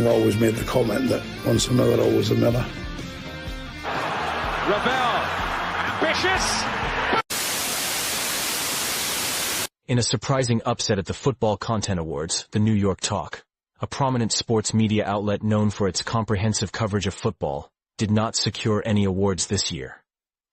think I always made the comment that once a miller, always a miller. Ravel, ambitious. In a surprising upset at the Football Content Awards, the New York Talk, a prominent sports media outlet known for its comprehensive coverage of football, did not secure any awards this year.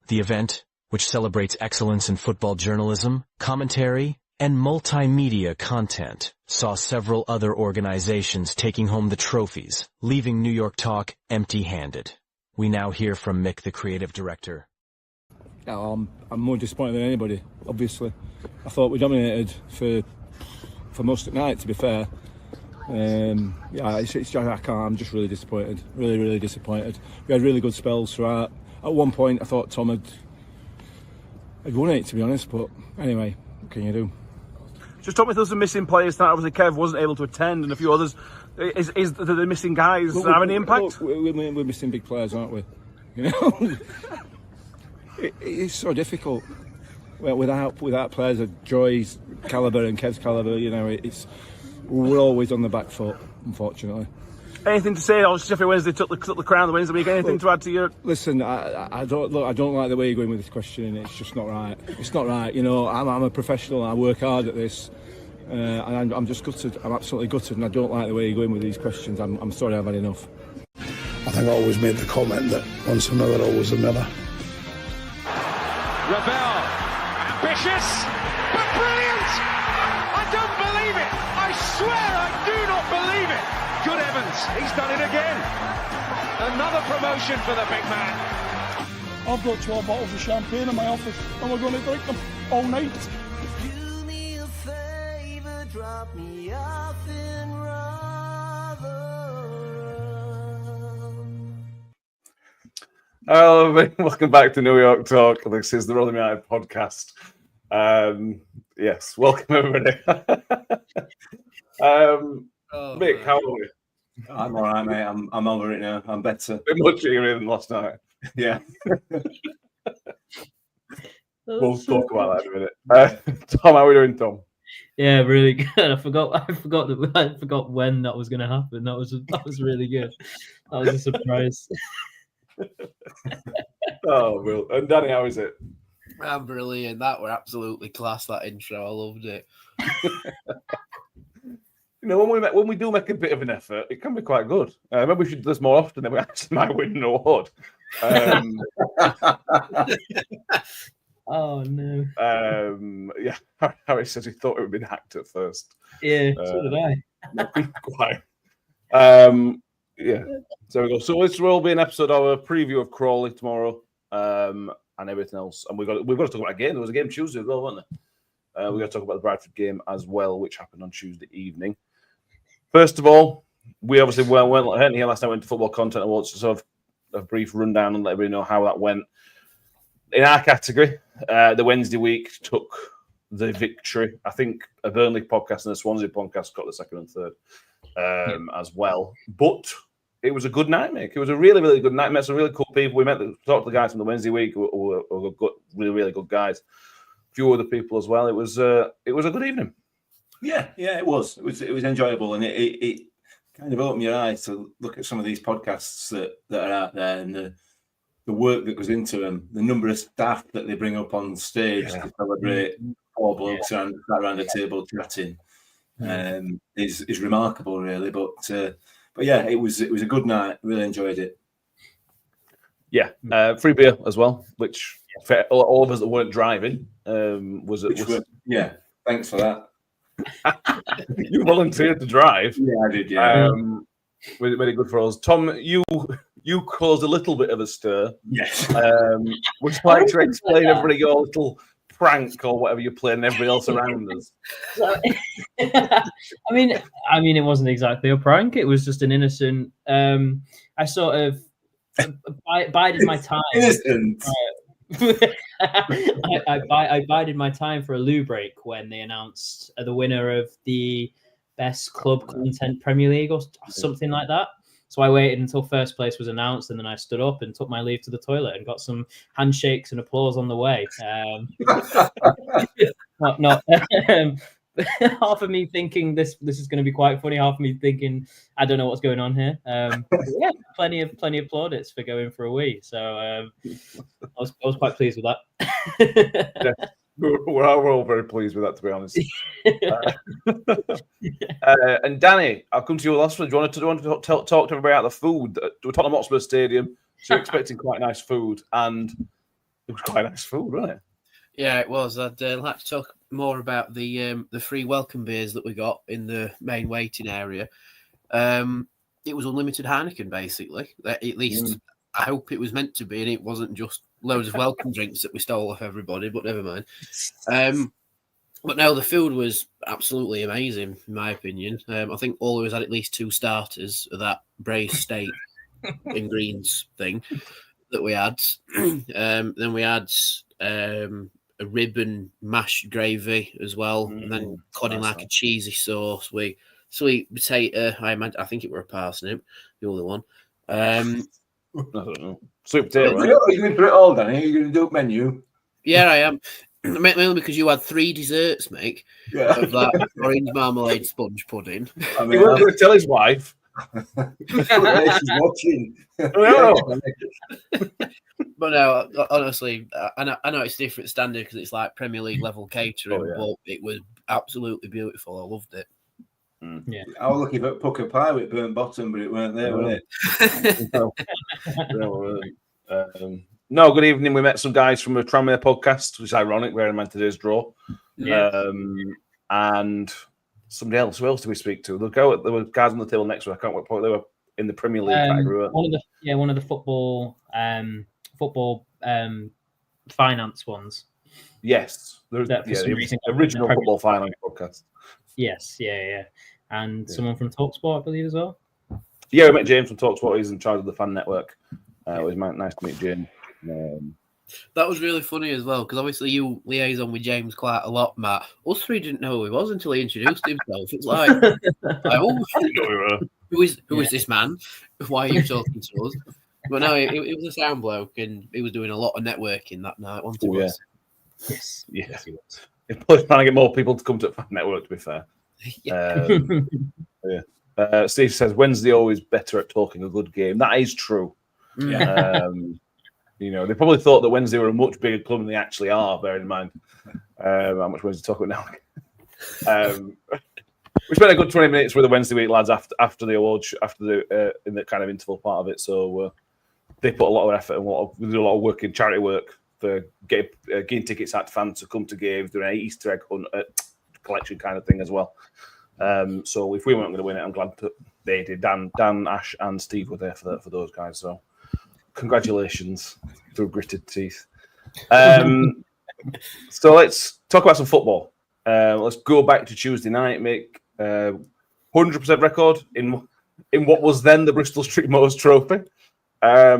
The event, which celebrates excellence in football journalism, commentary, and multimedia content, saw several other organizations taking home the trophies, leaving New York Talk empty-handed. We now hear from Mick, the creative director. I'm more disappointed than anybody, obviously. I thought we dominated for most of the night, to be fair. I'm just really disappointed. Really disappointed. We had really good spells throughout. At one point, I thought Tom had won it, to be honest, but anyway, what can you do? Just talk me through some missing players tonight. Obviously, Kev wasn't able to attend, and a few others. Is the missing guys have any impact? We're missing big players, aren't we? You know, it's so difficult. Well, without players of Joy's calibre and Kev's calibre, you know, we're always on the back foot, unfortunately. Anything to say? Sheffield Wednesday took the crown the Wednesday week. Anything to add to your? Listen, I don't like the way you're going with this question. It's just not right. It's not right. You know, I'm a professional. I work hard at this, and I'm just gutted. I'm absolutely gutted, and I don't like the way you're going with these questions. I'm sorry, I've had enough. I think I always made the comment that once a miller, always a miller. Ravel, ambitious, but brilliant! I don't believe it! I swear I do not believe it! Good heavens, he's done it again! Another promotion for the big man. I've got 12 bottles of champagne in my office and we're going to drink them all night. Do me a favour, drop me off in Rotherham. Hello, everybody. Welcome back to New York Talk. This is the Rotherham United podcast. Yes, welcome everybody. Mick, how are you? I'm all right, mate. I'm over it now. I'm better. A bit much here than last night. Yeah. We'll talk about that in a minute. Tom, how are we doing, Tom? Yeah, really good. I forgot when that was going to happen. That was really good. That was a surprise. Oh, well. And Danny, how is it? I'm brilliant. That were absolutely class, that intro. I loved it. You know, when we do make a bit of an effort, it can be quite good. Maybe we should do this more often, then we actually might win an award. Oh, no. Yeah, Harry says he thought it would have been hacked at first. Yeah, so did I. Not quite. Yeah, so we go. So this will be an episode of a preview of Crawley tomorrow, and everything else. And we've got to talk about a game. There was a game Tuesday as well, wasn't there? We've got to talk about the Bradford game as well, which happened on Tuesday evening. First of all, we obviously went here last night. Went to Football Content Awards to sort of a brief rundown and let everybody know how that went. In our category, the Wednesday week took the victory. I think a Burnley podcast and a Swansea podcast got the second and third as well. But it was a good night, Mick. It was a really, really good night. Met some really cool people. We talked to the guys from the Wednesday week who were good, really, really good guys. A few other people as well. It was a good evening. Yeah, it was. It was enjoyable, and it kind of opened your eyes to look at some of these podcasts that are out there and the work that goes into them, the number of staff that they bring up on stage to celebrate four blokes around a table chatting is remarkable, really. But yeah, it was a good night. Really enjoyed it. Yeah, free beer as well, which for all of us that weren't driving was yeah. Thanks for that. You volunteered to drive. Yeah, I did. Yeah, very good for us. Tom, you caused a little bit of a stir. Yes. Would you like to explain everybody your little prank or whatever you're playing, everybody else around us? I mean, it wasn't exactly a prank. It was just an innocent. I sort of bided my time. Innocent. I bided my time for a loo break when they announced the winner of the best club content Premier League or something like that. So I waited until first place was announced, and then I stood up and took my leave to the toilet and got some handshakes and applause on the way. half of me thinking this is going to be quite funny. Half of me thinking I don't know what's going on here. Yeah, plenty of plaudits for going for a wee. So I was quite pleased with that. Yeah, we're all very pleased with that, to be honest. And Danny, I'll come to you last one. Do you want to talk to everybody about the food? We're Tottenham Hotspur Stadium, so you're expecting quite nice food, and it was quite nice food, wasn't it? Yeah, it was. I'd like to talk more about the free welcome beers that we got in the main waiting area. It was unlimited Heineken, basically. At least I hope it was meant to be, and it wasn't just loads of welcome drinks that we stole off everybody, but never mind. But no, the food was absolutely amazing, in my opinion. I think all of us had at least 2 starters of that braised steak in greens thing that we had. Then we had a rib and mashed gravy as well, and then cod in like a cheesy sauce with sweet potato. I think it were a parsnip, the other one. I don't know. Sweet potato. Are you going to do it all, Danny? Are you going to do a menu? Yeah, I am. Mainly because you had 3 desserts, Mick, of that orange marmalade sponge pudding. I mean, he wasn't going to tell his wife. She's watching. But no, honestly, I know it's a different standard because it's like Premier League level catering, but it was absolutely beautiful. I loved it. Yeah, I was looking at pucker pie with burnt bottom, but it weren't there, was it? No, good evening. We met some guys from a Tranmere podcast, which is ironic, bearing in mind today's draw. And somebody else. Who else did we speak to? There were guys on the table next to us. I can't remember what point they were in the Premier League category. One of the football finance ones. Yes, the original football finance podcast. Yes, yeah. And someone from TalkSport, I believe, as well. Yeah, we met James from TalkSport. He's in charge of the fan network. It was nice to meet James. That was really funny as well, because obviously you liaison with James quite a lot, Matt. Us 3 didn't know who he was until he introduced himself. It's like, who is this man? Why are you talking to us? But no, he was a sound bloke, and he was doing a lot of networking that night, wasn't he? Yes, he was. He's trying to get more people to come to the fan network, to be fair. Steve says, Wednesday always better at talking a good game. That is true. They probably thought that Wednesday were a much bigger club than they actually are, bearing in mind how much Wednesday talk about now. We spent a good 20 minutes with the Wednesday week lads after the awards, in the kind of interval part of it. So they put a lot of effort and we do a lot of work in charity work for getting tickets out to fans to come to games, doing an Easter egg hunt collection kind of thing as well. So if we weren't going to win it, I'm glad that they did. Dan, Ash, and Steve were there for those guys. So congratulations through gritted teeth. So let's talk about some football. Let's go back to Tuesday night, make 100% record in what was then the Bristol Street Motors Trophy. I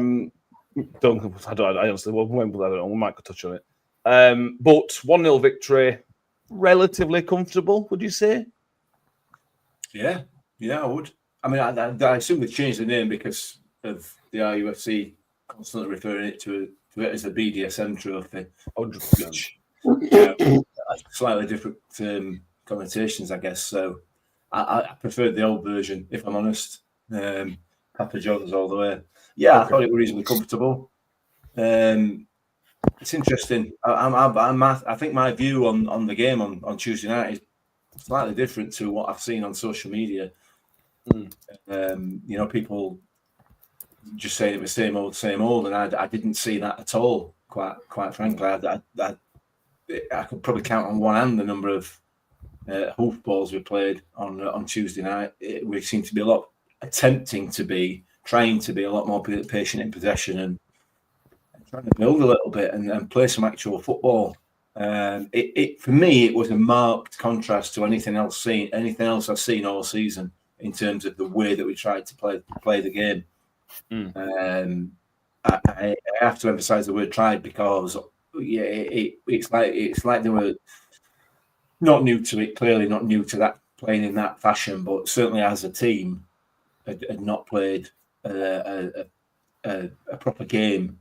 honestly, when I don't know. We might touch on it. But 1-0 victory, relatively comfortable. Would you say? Yeah, I would. I mean, I assume they changed the name because of the RUFC constantly referring to it as a BDSM trophy. 100%. Slightly different connotations, I guess. So I preferred the old version, if I'm honest. Papa John's all the way. Yeah, I thought it was reasonably comfortable. It's interesting. I think my view on the game on Tuesday night is slightly different to what I've seen on social media. People just saying it was same old, and I didn't see that at all. Quite frankly, I could probably count on one hand the number of hoofballs we played on Tuesday night. We seemed to be trying to be a lot more patient in possession and trying to build a little bit and play some actual football. For me, it was a marked contrast to anything else I've seen all season in terms of the way that we tried to play the game. I have to emphasise the word "tried" because it's like they were not new to it. Clearly, not new to that playing in that fashion, but certainly as a team, had not played a proper game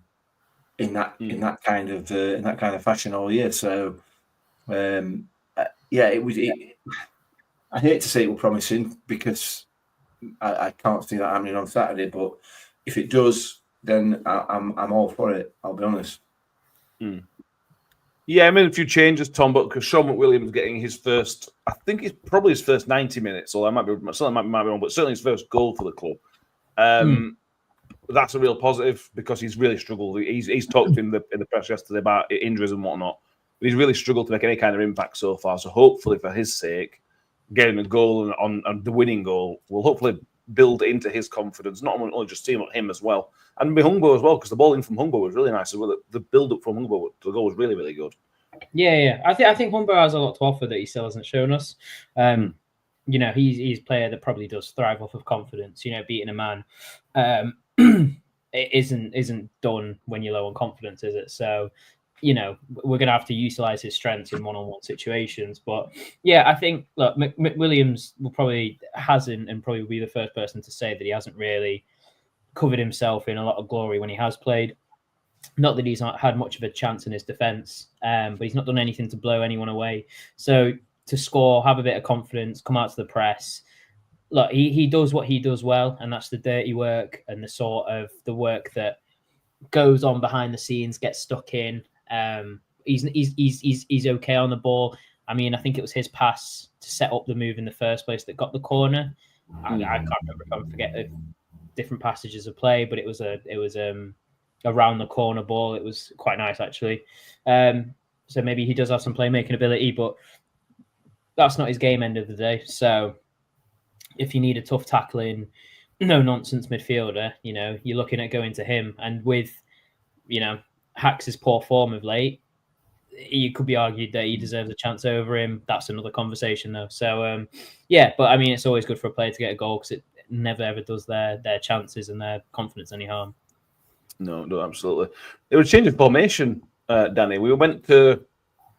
in that kind of fashion all year. So yeah, it was. I hate to say it was promising because I can't see that happening on Saturday. But if it does, then I'm all for it. I'll be honest. Yeah, I mean a few changes, Tom, but because Sean McWilliams getting his first, I think it's probably his first 90 minutes, or I might be wrong, but certainly his first goal for the club. That's a real positive because he's really struggled. He's talked in the press yesterday about injuries and whatnot, but he's really struggled to make any kind of impact so far. So hopefully, for his sake, getting a goal on the winning goal will hopefully build into his confidence, not only just team, but him as well. And Humbo as well, because the ball in from Humbo was really nice as well. The build-up from Humbo to the goal was really, really good. Yeah. I think Humbo has a lot to offer that he still hasn't shown us. You know, he's a player that probably does thrive off of confidence. You know, beating a man it isn't done when you're low on confidence, is it? So, you know, we're going to have to utilize his strengths in one-on-one situations. But yeah, I think, look, McWilliams hasn't and probably will be the first person to say that he hasn't really covered himself in a lot of glory when he has played. Not that he's not had much of a chance in his defence, but he's not done anything to blow anyone away. So to score, have a bit of confidence, come out to the press. Look, he does what he does well, and that's the dirty work and the sort of the work that goes on behind the scenes, gets stuck in. He's okay on the ball. I mean, I think it was his pass to set up the move in the first place that got the corner. I can't remember if I forget the different passages of play, but it was around the corner ball. It was quite nice actually. So maybe he does have some playmaking ability, but that's not his game end of the day. So if you need a tough tackling, no nonsense midfielder, you know, you're looking at going to him. And with, you know, Hax's poor form of late, you could be argued that he deserves a chance over him. That's another conversation though. So yeah, but I mean, it's always good for a player to get a goal because it never ever does their chances and their confidence any harm. No, absolutely. It was a change of formation, Danny. We went to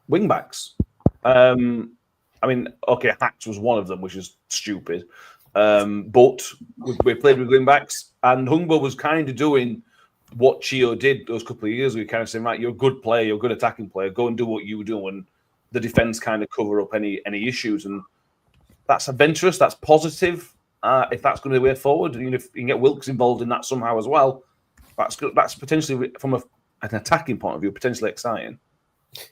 wing backs. I mean, okay, Hax was one of them, which is stupid. But we played with wing backs, and Humbo was kind of doing what Chio did those couple of years. We kind of saying, right, you're a good player, you're a good attacking player, go and do what you do, and the defence kind of cover up any issues. And that's adventurous, that's positive. If that's going to be the way forward, and if you can get Wilkes involved in that somehow as well, that's good. That's potentially, from an attacking point of view, potentially exciting.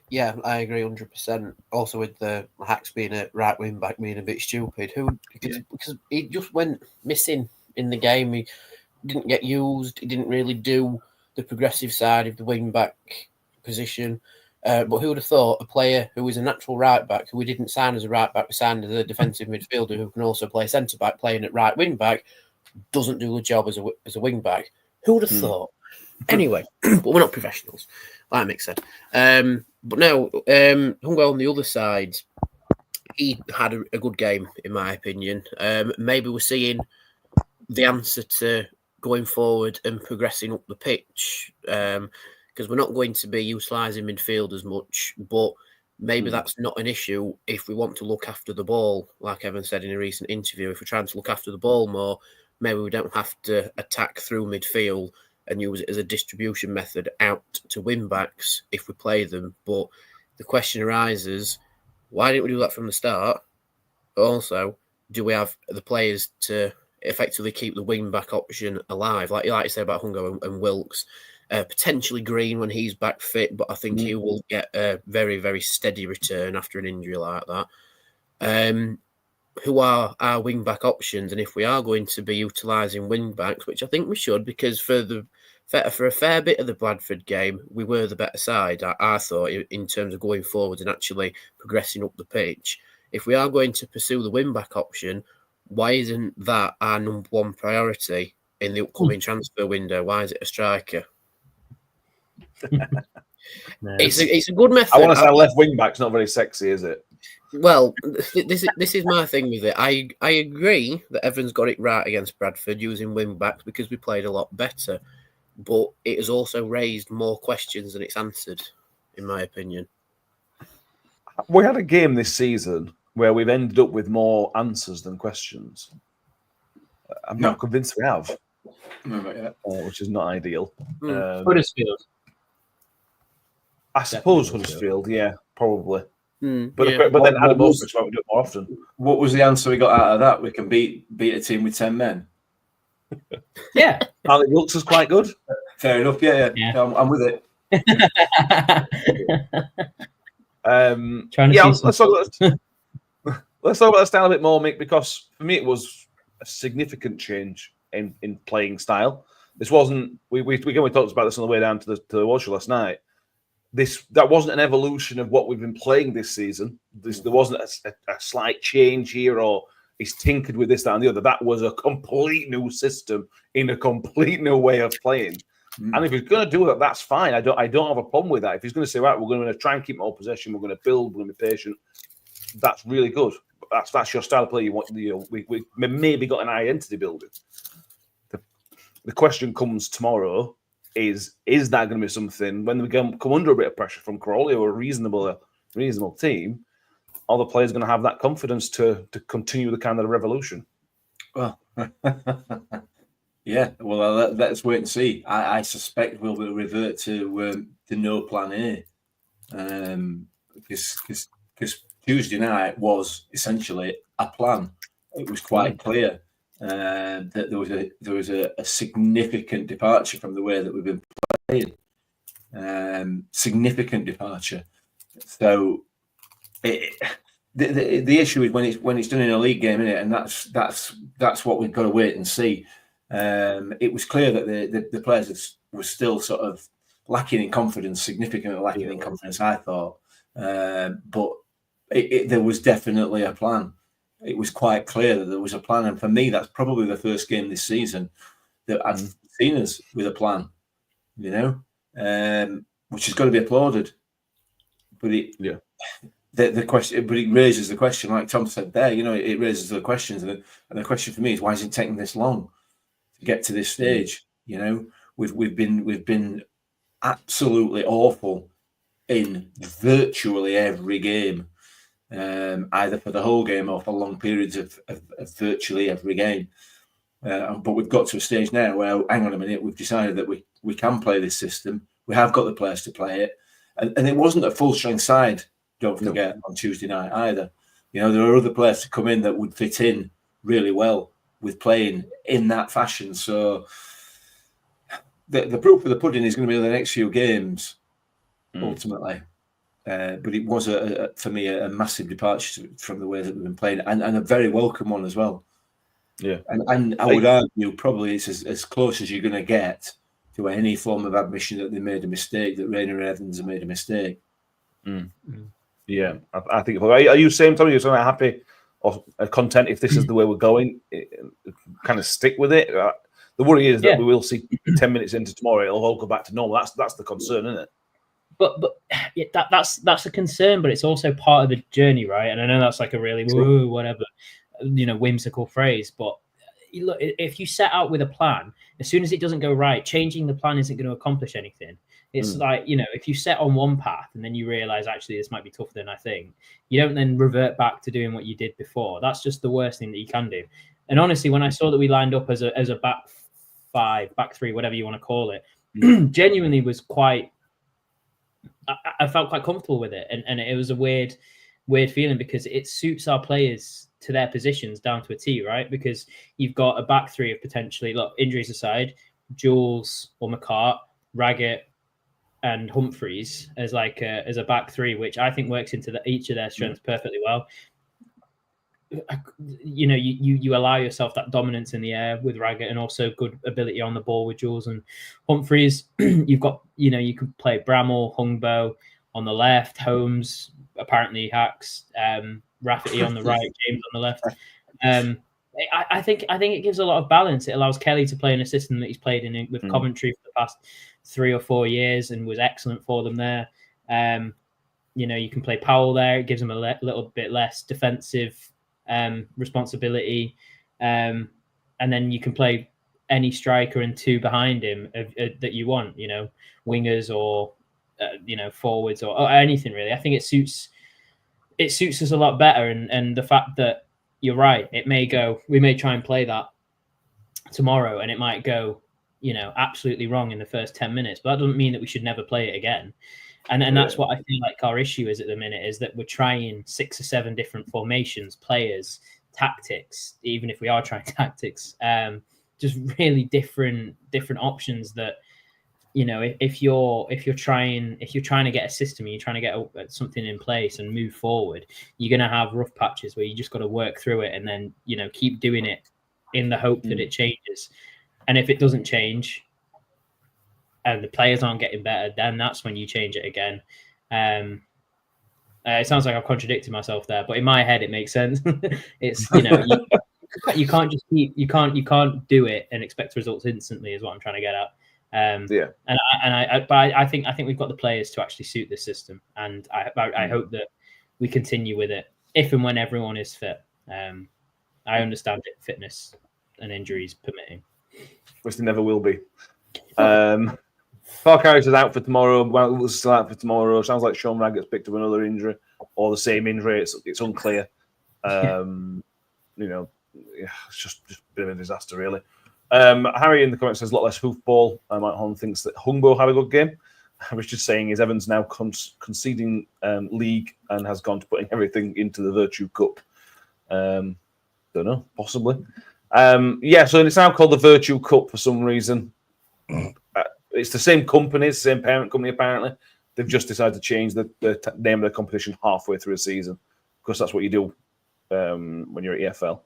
Yeah, I agree 100%. Also, with the Hax being a right wing back being a bit stupid, because he just went missing in the game. He didn't get used. He didn't really do the progressive side of the wing back position. But who would have thought a player who is a natural right back, who we didn't sign as a right back, we signed as a defensive midfielder who can also play centre back, playing at right wing back, doesn't do the job as a wing back? Who would have thought? Anyway, but we're not professionals, like Mick said. But now, Humbo on the other side, he had a good game, in my opinion. Maybe we're seeing the answer to going forward and progressing up the pitch, because we're not going to be utilising midfield as much, but maybe that's not an issue if we want to look after the ball, like Evan said in a recent interview. If we're trying to look after the ball more, maybe we don't have to attack through midfield and use it as a distribution method out to wing-backs if we play them. But the question arises, why didn't we do that from the start? But also, do we have the players to effectively keep the wing-back option alive? Like you said about Humbo and Wilkes, potentially Green when he's back fit, but I think he will get a very, very steady return after an injury like that. Who are our wing-back options? And if we are going to be utilising wing-backs, which I think we should, because for a fair bit of the Bradford game, we were the better side, I thought, in terms of going forward and actually progressing up the pitch. If we are going to pursue the wing-back option, why isn't that our number one priority in the upcoming transfer window? Why is it a striker? It's a good method. I want to say left wing-back's not very sexy, is it? Well, this is my thing with it. I agree that Evans got it right against Bradford using wing-backs because we played a lot better. But it has also raised more questions than it's answered, in my opinion. We had a game this season where we've ended up with more answers than questions. I'm not convinced we have, which is not ideal. Huddersfield. I suppose Huddersfield, yeah, probably. But then Adam also trying to do it more often. What was the answer we got out of that? We can beat a team with 10 men. Yeah. Alec Wilkes is quite good. Fair enough. Yeah. I'm with it. Let's talk about the style a bit more, Mick, because for me it was a significant change in playing style. This wasn't we talked about this on the way down to the watch last night. That wasn't an evolution of what we've been playing this season. There wasn't a slight change here, or he's tinkered with this, that, and the other. That was a complete new system in a complete new way of playing. And if he's going to do that, that's fine. I don't have a problem with that. If he's going to say, right, we're going to try and keep more possession, we're going to build, we're going to be patient, that's really good. That's your style of play. You want, we maybe got an identity building. The question comes tomorrow: is that going to be something when we come under a bit of pressure from Crawley or a reasonable team? Are the players going to have that confidence to continue the kind of revolution? Well, yeah. Well, let's wait and see. I suspect we'll revert to no plan A, because Tuesday night was essentially a plan. It was quite clear that there was a significant departure from the way that we've been playing. Significant departure. So the issue is when it's done in a league game, isn't it? And that's what we've got to wait and see. It was clear that the players were still sort of lacking in confidence, significantly lacking in confidence, I thought. But there was definitely a plan. It was quite clear that there was a plan. And for me, that's probably the first game this season that I've seen us with a plan, which is going to be applauded. But the question, but it raises the question, like Tom said there, it raises the questions. And the question for me is, why is it taking this long to get to this stage? We've been absolutely awful in virtually every game, either for the whole game or for long periods of virtually every game. But we've got to a stage now where, hang on a minute, we've decided that we can play this system. We have got the players to play it. And it wasn't a full-strength side, don't forget, on Tuesday night either. There are other players to come in that would fit in really well with playing in that fashion. So the proof of the pudding is going to be the next few games, ultimately. But it was, for me, a massive departure from the way that we've been playing, and a very welcome one as well. Yeah. And I would argue probably it's as close as you're going to get to any form of admission that they made a mistake, that Rayner and Evans have made a mistake. Yeah, I think. Are you saying, Tommy, you're happy or content if this is the way we're going? Kind of stick with it. The worry is that we will see 10 minutes into tomorrow, it'll all go back to normal. That's the concern, isn't it? But that's a concern, but it's also part of the journey, right? And I know that's like a really whimsical phrase, but look, if you set out with a plan, as soon as it doesn't go right, changing the plan isn't going to accomplish anything. It's like, if you set on one path and then you realize actually this might be tougher than I think, you don't then revert back to doing what you did before. That's just the worst thing that you can do. And honestly, when I saw that we lined up as a back five, back three, whatever you want to call it, genuinely was quite. I felt quite comfortable with it, and it was a weird feeling because it suits our players to their positions down to a T, right? Because you've got a back three of potentially, look, injuries aside, Jules or McCart, Raggett, and Humphreys as a back three, which I think works into each of their strengths perfectly well. You allow yourself that dominance in the air with Raggett, and also good ability on the ball with Jules and Humphreys. You've got, you could play Bramall, Hungbo on the left, Holmes, apparently Hacks, Rafferty on the right, James on the left. I think it gives a lot of balance. It allows Kelly to play in a system that he's played in with Coventry for the past 3 or 4 years and was excellent for them there. You can play Powell there. It gives them a little bit less defensive responsibility, and then you can play any striker and 2 behind him that you want, wingers or forwards or anything really. I think it suits us a lot better, and the fact that you're right, we may try and play that tomorrow and it might go absolutely wrong in the first 10 minutes, but that doesn't mean that we should never play it again. And that's what I feel like our issue is at the minute, is that we're trying 6 or 7 different formations, players, tactics, even if we are trying tactics, just really different options that, you know, if you're trying to get a system, and you're trying to get something in place and move forward, you're going to have rough patches where you just got to work through it and then, you know, keep doing it in the hope that it changes. And if it doesn't change and the players aren't getting better, then that's when you change it again. It sounds like I've contradicted myself there, but in my head it makes sense. It's, you know, you can't just you can't do it and expect results instantly, is what I'm trying to get at. But I think we've got the players to actually suit this system, and I hope that we continue with it if and when everyone is fit. I understand it, fitness and injuries permitting, which they never will be. Clark Harris is out for tomorrow. Well, still out for tomorrow. Sounds like Sean Raggett's picked up another injury or the same injury. It's unclear. You know, it's just a bit of a disaster, really. Harry in the comments says a lot less hoofball. Mike Horn thinks that Hungbo had a good game. Richard's saying is Evans now conceding league and has gone to putting everything into the Virtue Cup. Don't know, possibly. So it's now called the Virtue Cup for some reason. It's the same company, it's the same parent company, apparently. They've just decided to change the name of the competition halfway through a season, because that's what you do when you're at EFL.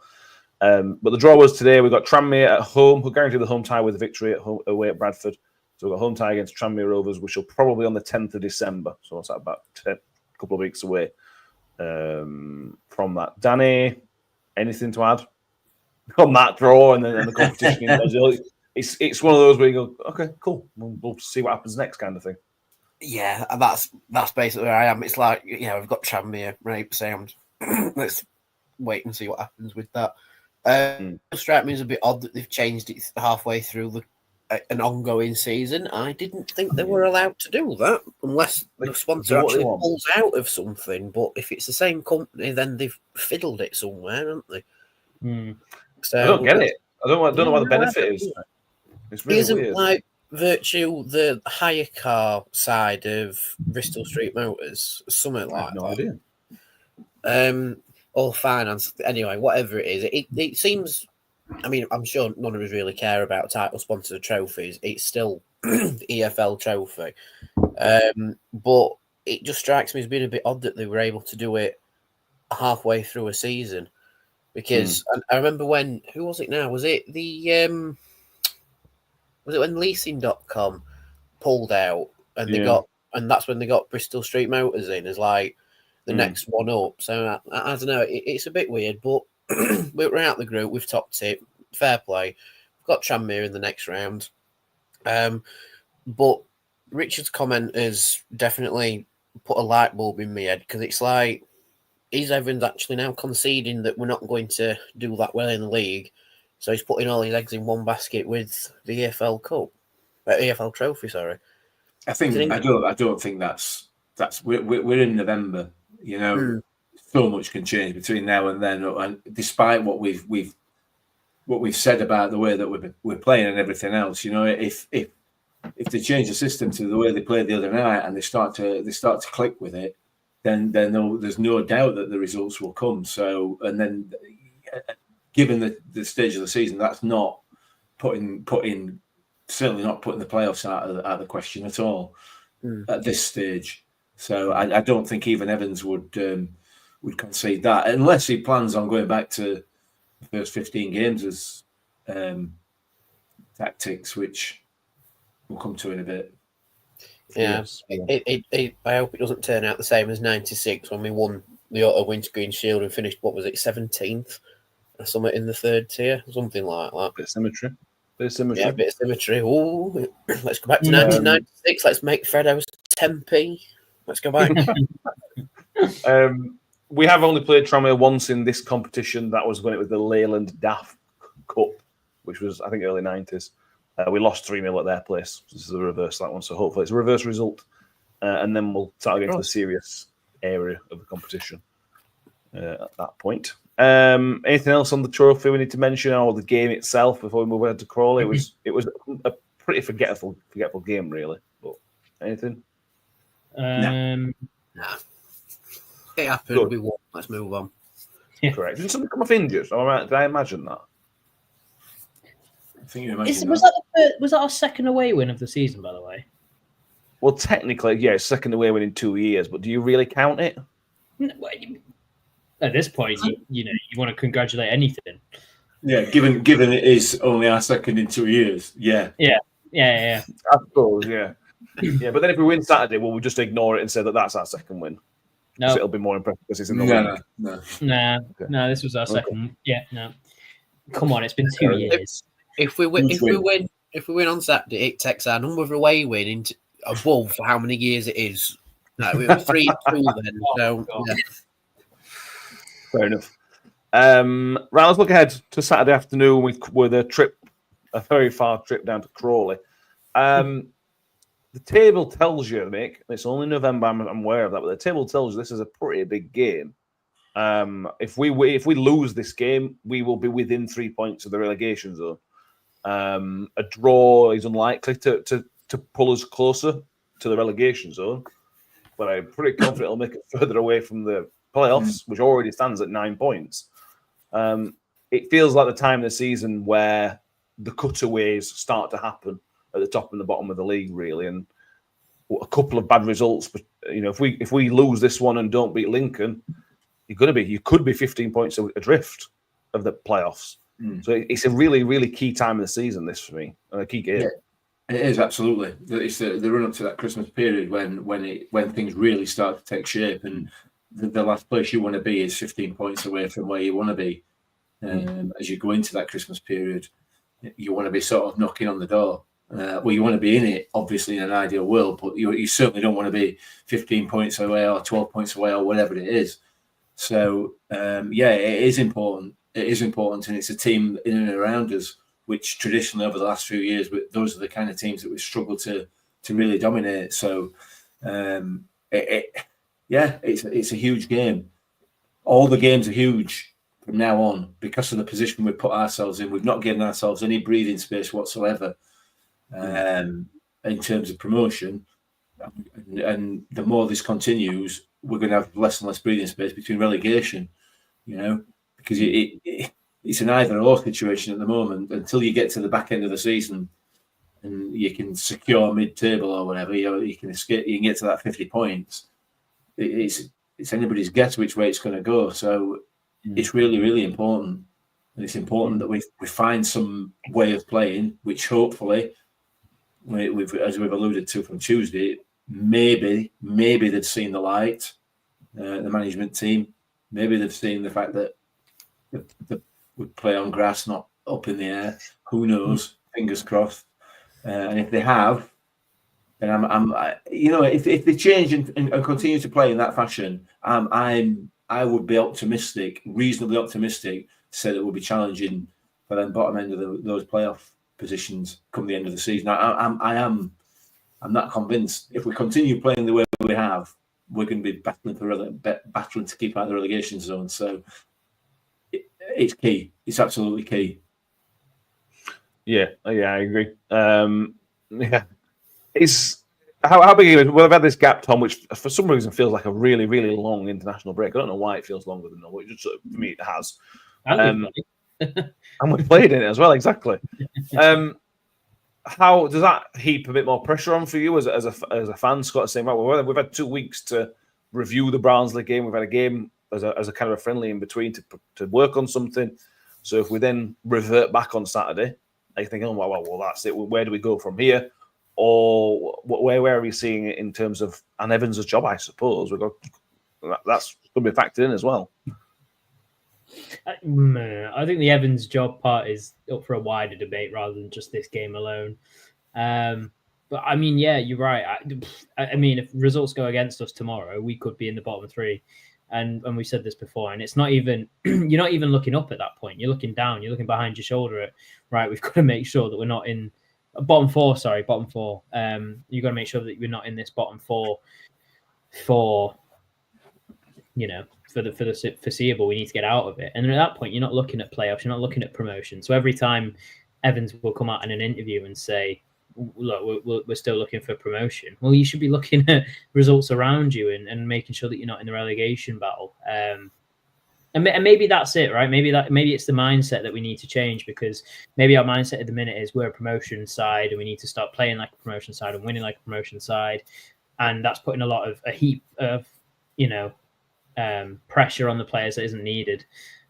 But the draw was today. We've got Tranmere at home, who guaranteed the home tie with a victory at home, away at Bradford. So we've got home tie against Tranmere Rovers, which will probably on the 10th of December. So that's about a couple of weeks away from that. Danny, anything to add on that draw and the competition in Brazil? It's one of those where you go, okay, cool, we'll see what happens next, kind of thing. Yeah, that's basically where I am. It's like, you know, we've got Tranmere, right? Sound. Let's wait and see what happens with that. It strikes me as a bit odd that they've changed it halfway through an ongoing season. I didn't think they were allowed to do that unless the sponsor actually pulls out of something. But if it's the same company, then they've fiddled it somewhere, haven't they? So I don't get it. I don't know what the benefit is. It's really isn't weird. Like Virtue the hire car side of Bristol Street Motors, something like that. I have no idea. Or finance. Anyway, whatever it is, it seems. I mean, I'm sure none of us really care about title sponsored trophies. It's still the EFL Trophy, but it just strikes me as being a bit odd that they were able to do it halfway through a season. Because I remember who was it now? Was it when leasing.com pulled out and that's when they got Bristol Street Motors in as like the next one up. So I don't know. It's a bit weird, but we're out the group. We've topped it. Fair play. We've got Tranmere in the next round. But Richard's comment has definitely put a light bulb in my head, because it's like, is Evans actually now conceding that we're not going to do that well in the league? So he's putting all his eggs in one basket with the EFL Cup, EFL Trophy. Sorry, I don't think that's we're in November. You know, so much can change between now and then. And despite what we've said about the way that we're playing and everything else, you know, if they change the system to the way they played the other night and they start to click with it, then there's no doubt that the results will come. So, and then, given the stage of the season, that's not certainly not putting the playoffs out of the question at all at this stage. So I don't think even Evans would concede that, unless he plans on going back to the first 15 games as tactics, which we'll come to in a bit. Yeah, I hope it doesn't turn out the same as '96 when we won the Auto Wintergreen Shield and finished, what was it, 17th or something in the third tier, something like that. Bit of symmetry. Yeah, a bit of symmetry. Ooh, let's go back to 1996. Let's make Fredo's 10p. Let's go back. We have only played Tranmere once in this competition. That was when it was the Leyland DAF Cup, which was, I think, early 90s. We lost 3-0 at their place. This is the reverse of that one. So hopefully it's a reverse result. And then we'll start getting to the serious area of the competition at that point. Anything else on the trophy we need to mention, or the game itself before we move on to Crawley? It was a pretty forgetful game, really. But anything? Nah. It happened. Good. We won. Let's move on. Correct. Didn't somebody come off injured? All right. Did I imagine that? I think you imagine Was that our second away win of the season, by the way? Well, technically, yeah, it's second away win in 2 years, but do you really count it? At this point, you want to congratulate anything. Yeah, given it is only our second in 2 years. Yeah. I suppose, yeah. Yeah, but then if we win Saturday, we'll just ignore it and say that that's our second win. No, it'll be more impressive because it's in the league. No. This was our second. Yeah, no. Come on, it's been 2 years. If we win on Saturday, it takes our number of away win into above how many years it is. No, we were 3-2 then. So, yeah. Fair enough. Right, let's look ahead to Saturday afternoon with a very far trip down to Crawley. The table tells you, Mick, it's only November, I'm aware of that, but the table tells you this is a pretty big game. If we lose this game, we will be within 3 points of the relegation zone. A draw is unlikely to pull us closer to the relegation zone, but I'm pretty confident it'll make it further away from the playoffs, which already stands at 9 points. It feels like the time of the season where the cutaways start to happen at the top and the bottom of the league, really, and a couple of bad results. But if we lose this one and don't beat Lincoln, you could be 15 points adrift of the playoffs. So it's a really, really key time of the season, this for me, and a key game. Yeah, it is absolutely. It's the run up to that Christmas period when things really start to take shape, and the last place you want to be is 15 points away from where you want to be. As you go into that Christmas period, you want to be sort of knocking on the door. You want to be in it, obviously, in an ideal world, but you certainly don't want to be 15 points away or 12 points away or whatever it is. So, it is important. It is important, and it's a team in and around us, which traditionally over the last few years, those are the kind of teams that we struggle to really dominate. So, it's a huge game. All the games are huge from now on because of the position we've put ourselves in. We've not given ourselves any breathing space whatsoever. In terms of promotion, and the more this continues, we're going to have less and less breathing space between relegation, because it's an either-or situation at the moment. Until you get to the back end of the season and you can secure mid-table or whatever, you can get to that 50 points. It's anybody's guess which way it's going to go. So it's really, really important, and it's important that we find some way of playing, which hopefully, as we've alluded to from Tuesday, maybe they've seen the light, the management team. Maybe they've seen the fact that we play on grass, not up in the air. Who knows? Fingers crossed. And if they have, then if they change and continue to play in that fashion, I would be optimistic, reasonably optimistic, to say that we'll be challenging for the bottom end of those playoff positions come the end of the season. I'm not convinced. If we continue playing the way we have, we're going to be battling to keep out of the relegation zone. So it's key. It's absolutely key. Yeah, I agree. It's how big is it? Well, I've had this gap, Tom, which for some reason feels like a really, really long international break. I don't know why it feels longer than normal. It just, for me, it has. And we played in it as well, exactly. How does that heap a bit more pressure on for you as a fan, Scott? Saying, right, well, we've had 2 weeks to review the Barnsley game. We've had a game as a kind of a friendly in between to work on something. So if we then revert back on Saturday, I think, oh well, that's it. Where do we go from here? Or where are we seeing it in terms of Anne Evans' job? I suppose that's going to be factored in as well. I think the Evans job part is up for a wider debate rather than just this game alone. But I mean, yeah, you're right. I mean, if results go against us tomorrow, we could be in the bottom 3. And we said this before, and it's not even you're not even looking up at that point. You're looking down. You're looking behind your shoulder at, right, we've got to make sure that we're not in bottom 4. You've got to make sure that we're not in this bottom 4 for the foreseeable. We need to get out of it. And at that point, you're not looking at playoffs. You're not looking at promotion. So every time Evans will come out in an interview and say, look, we're still looking for promotion. Well, you should be looking at results around you and making sure that you're not in the relegation battle. And maybe that's it, right? Maybe it's the mindset that we need to change, because maybe our mindset at the minute is we're a promotion side and we need to start playing like a promotion side and winning like a promotion side, and that's putting a heap of pressure on the players that isn't needed.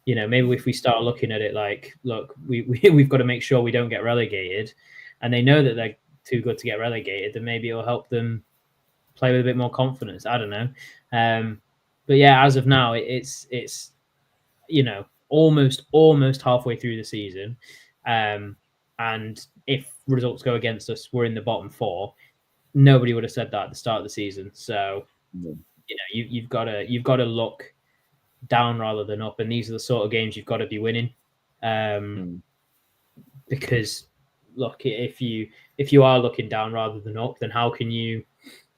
Maybe if we start looking at it like, look, we've got to make sure we don't get relegated, and they know that they're too good to get relegated, then maybe it'll help them play with a bit more confidence. I don't know, but yeah, as of now, it's almost halfway through the season, and if results go against us, we're in the bottom 4. Nobody would have said that at the start of the season. So you've got to look down rather than up, and these are the sort of games you've got to be winning, because look, if you are looking down rather than up, then how can you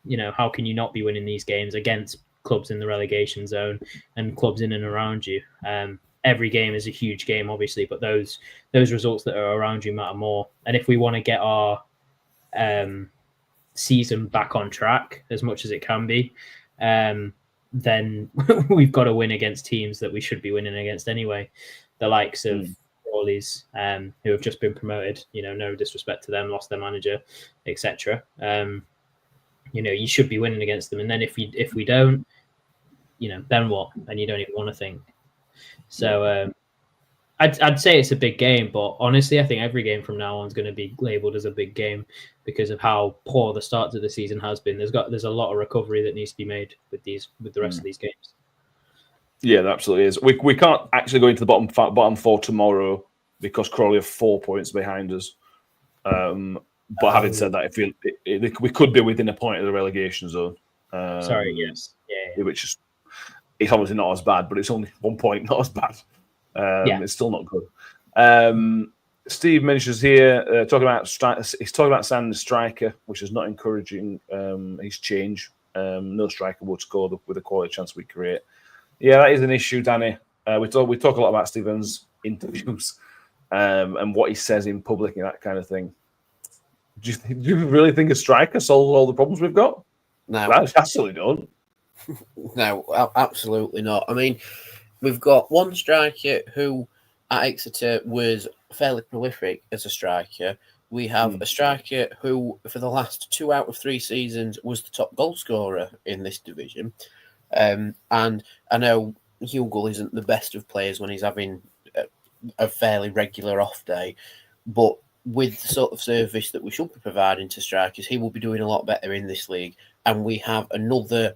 not be winning these games against clubs in the relegation zone and clubs in and around you? Every game is a huge game, obviously, but those results that are around you matter more. And if we want to get our season back on track as much as it can be, then we've got to win against teams that we should be winning against anyway. The likes of Crawley's, who have just been promoted. No disrespect to them, lost their manager, etc. You should be winning against them, and then if we don't, then what? And you don't even want to think. So I'd say it's a big game, but honestly, I think every game from now on is going to be labelled as a big game because of how poor the start to the season has been. There's a lot of recovery that needs to be made with the rest of these games. Yeah, there absolutely is. We can't actually go into the bottom 4 tomorrow because Crawley are 4 points behind us. But having said that, we could be within a point of the relegation zone. Yes, yeah. Which is, it's obviously not as bad, but it's only 1 point, not as bad. It's still not good. Steve mentions here, he's talking about signing the striker, which is not encouraging his change. No striker would score with the quality chance we create. Yeah, that is an issue, Danny. We talk a lot about Stephen's interviews and what he says in public and that kind of thing. Do you really think a striker solves all the problems we've got? No, I absolutely don't. No, absolutely not. I mean, we've got one striker who at Exeter was fairly prolific as a striker. We have a striker who, for the last 2 out of 3 seasons, was the top goal scorer in this division. And I know Hugo isn't the best of players when he's having a fairly regular off day, but with the sort of service that we should be providing to strikers, he will be doing a lot better in this league. And we have another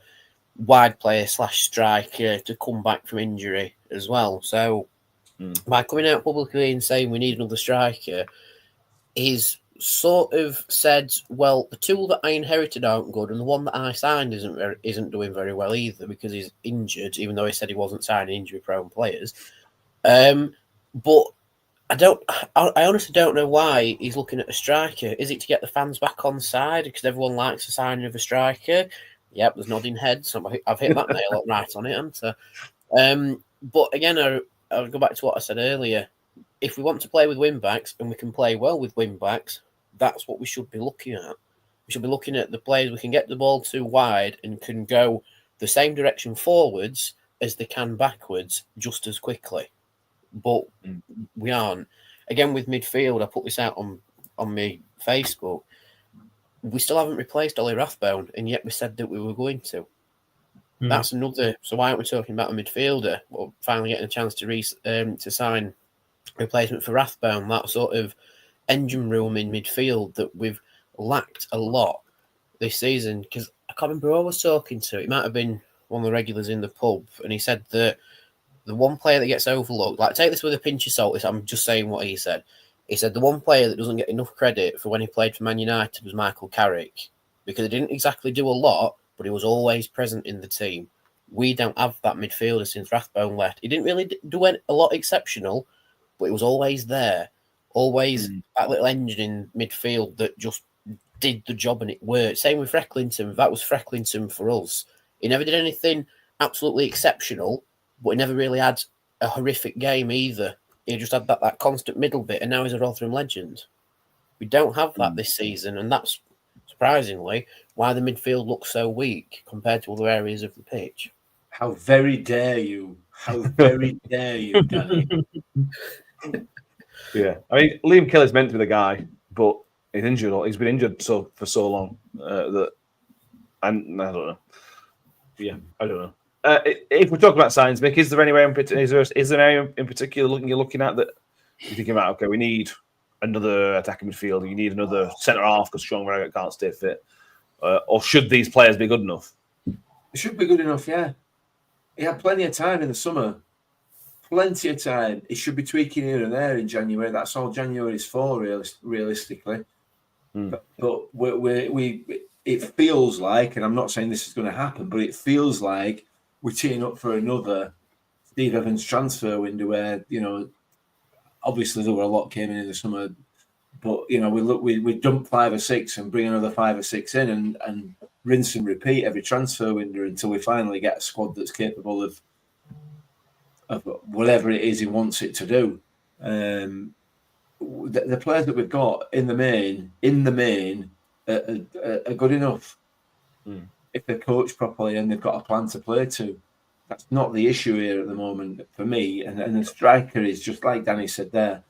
wide player / striker to come back from injury as well. So by coming out publicly and saying we need another striker, he's sort of said, well, the 2 that I inherited aren't good, and the one that I signed isn't doing very well either because he's injured, even though he said he wasn't signing injury-prone players. But I honestly don't know why he's looking at a striker. Is it to get the fans back on side because everyone likes the signing of a striker? Yep, there's nodding heads. So I've hit that nail right on it, haven't I? But again, I'll go back to what I said earlier. If we want to play with wing-backs, and we can play well with wing-backs, that's what we should be looking at. We should be looking at the players we can get the ball to wide and can go the same direction forwards as they can backwards just as quickly. But we aren't. Again, with midfield, I put this out on my Facebook. We still haven't replaced Ollie Rathbone, and yet we said that we were going to. That's another. So why aren't we talking about a midfielder? Well, finally getting a chance to sign a replacement for Rathbone. That sort of engine room in midfield that we've lacked a lot this season. Because I can't remember who I was talking to. It might have been one of the regulars in the pub, and he said that the one player that gets overlooked, like take this with a pinch of salt, I'm just saying what he said. He said the one player that doesn't get enough credit for when he played for Man United was Michael Carrick, because he didn't exactly do a lot, but he was always present in the team. We don't have that midfielder since Rathbone left. He didn't really do a lot exceptional, but he was always there. Always that little engine in midfield that just did the job and it worked. Same with Frecklington. That was Frecklington for us. He never did anything absolutely exceptional, but he never really had a horrific game either. He just had that constant middle bit, and now he's a Rotherham legend. We don't have that this season, and that's surprisingly why the midfield looks so weak compared to other areas of the pitch. How very dare you? How very dare you, Danny? Yeah, I mean, Liam Kelly's meant to be the guy, but he's injured. He's been injured for so long that, and I don't know. Yeah, I don't know. If we talk about signs, Mick, is there anywhere in particular? Is there an area in particular you're looking at that you're thinking about? Okay, we need another attacking midfielder. You need another centre half because Sean Raggett can't stay fit. Or should these players be good enough? It should be good enough. Yeah, he had plenty of time in the summer. Plenty of time. He should be tweaking here and there in January. That's all January is for, realistically. But it feels like, and I'm not saying this is going to happen, but it feels like we're teeing up for another Steve Evans transfer window where, obviously there were a lot came in the summer, but, we dump 5 or 6 and bring another 5 or 6 in and rinse and repeat every transfer window until we finally get a squad that's capable of whatever it is he wants it to do. The players that we've got in the main are good enough if they're coached properly and they've got a plan to play to. That's not the issue here at the moment for me. And the striker is just like Danny said there.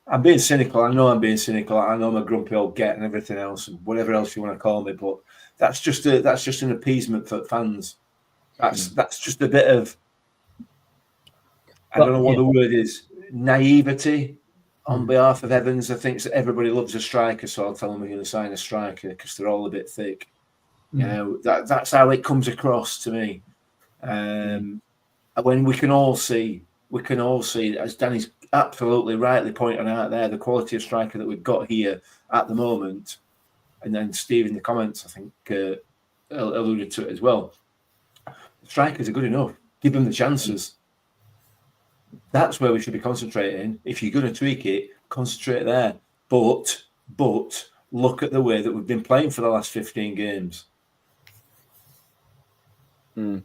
I'm being cynical. I know I'm being cynical. I know I'm a grumpy old get and everything else, and whatever else you want to call me. But that's just an appeasement for fans. That's just a bit of, I don't know what the word is, naivety on behalf of Evans. I think everybody loves a striker, so I'll tell them we're going to sign a striker because they're all a bit thick. That's how it comes across to me. When we can all see, as Danny's absolutely rightly pointing out there, the quality of striker that we've got here at the moment, and then Steve in the comments, I think, alluded to it as well. Strikers are good enough. Give them the chances. That's where we should be concentrating. If you're going to tweak it, concentrate there. But look at the way that we've been playing for the last 15 games. To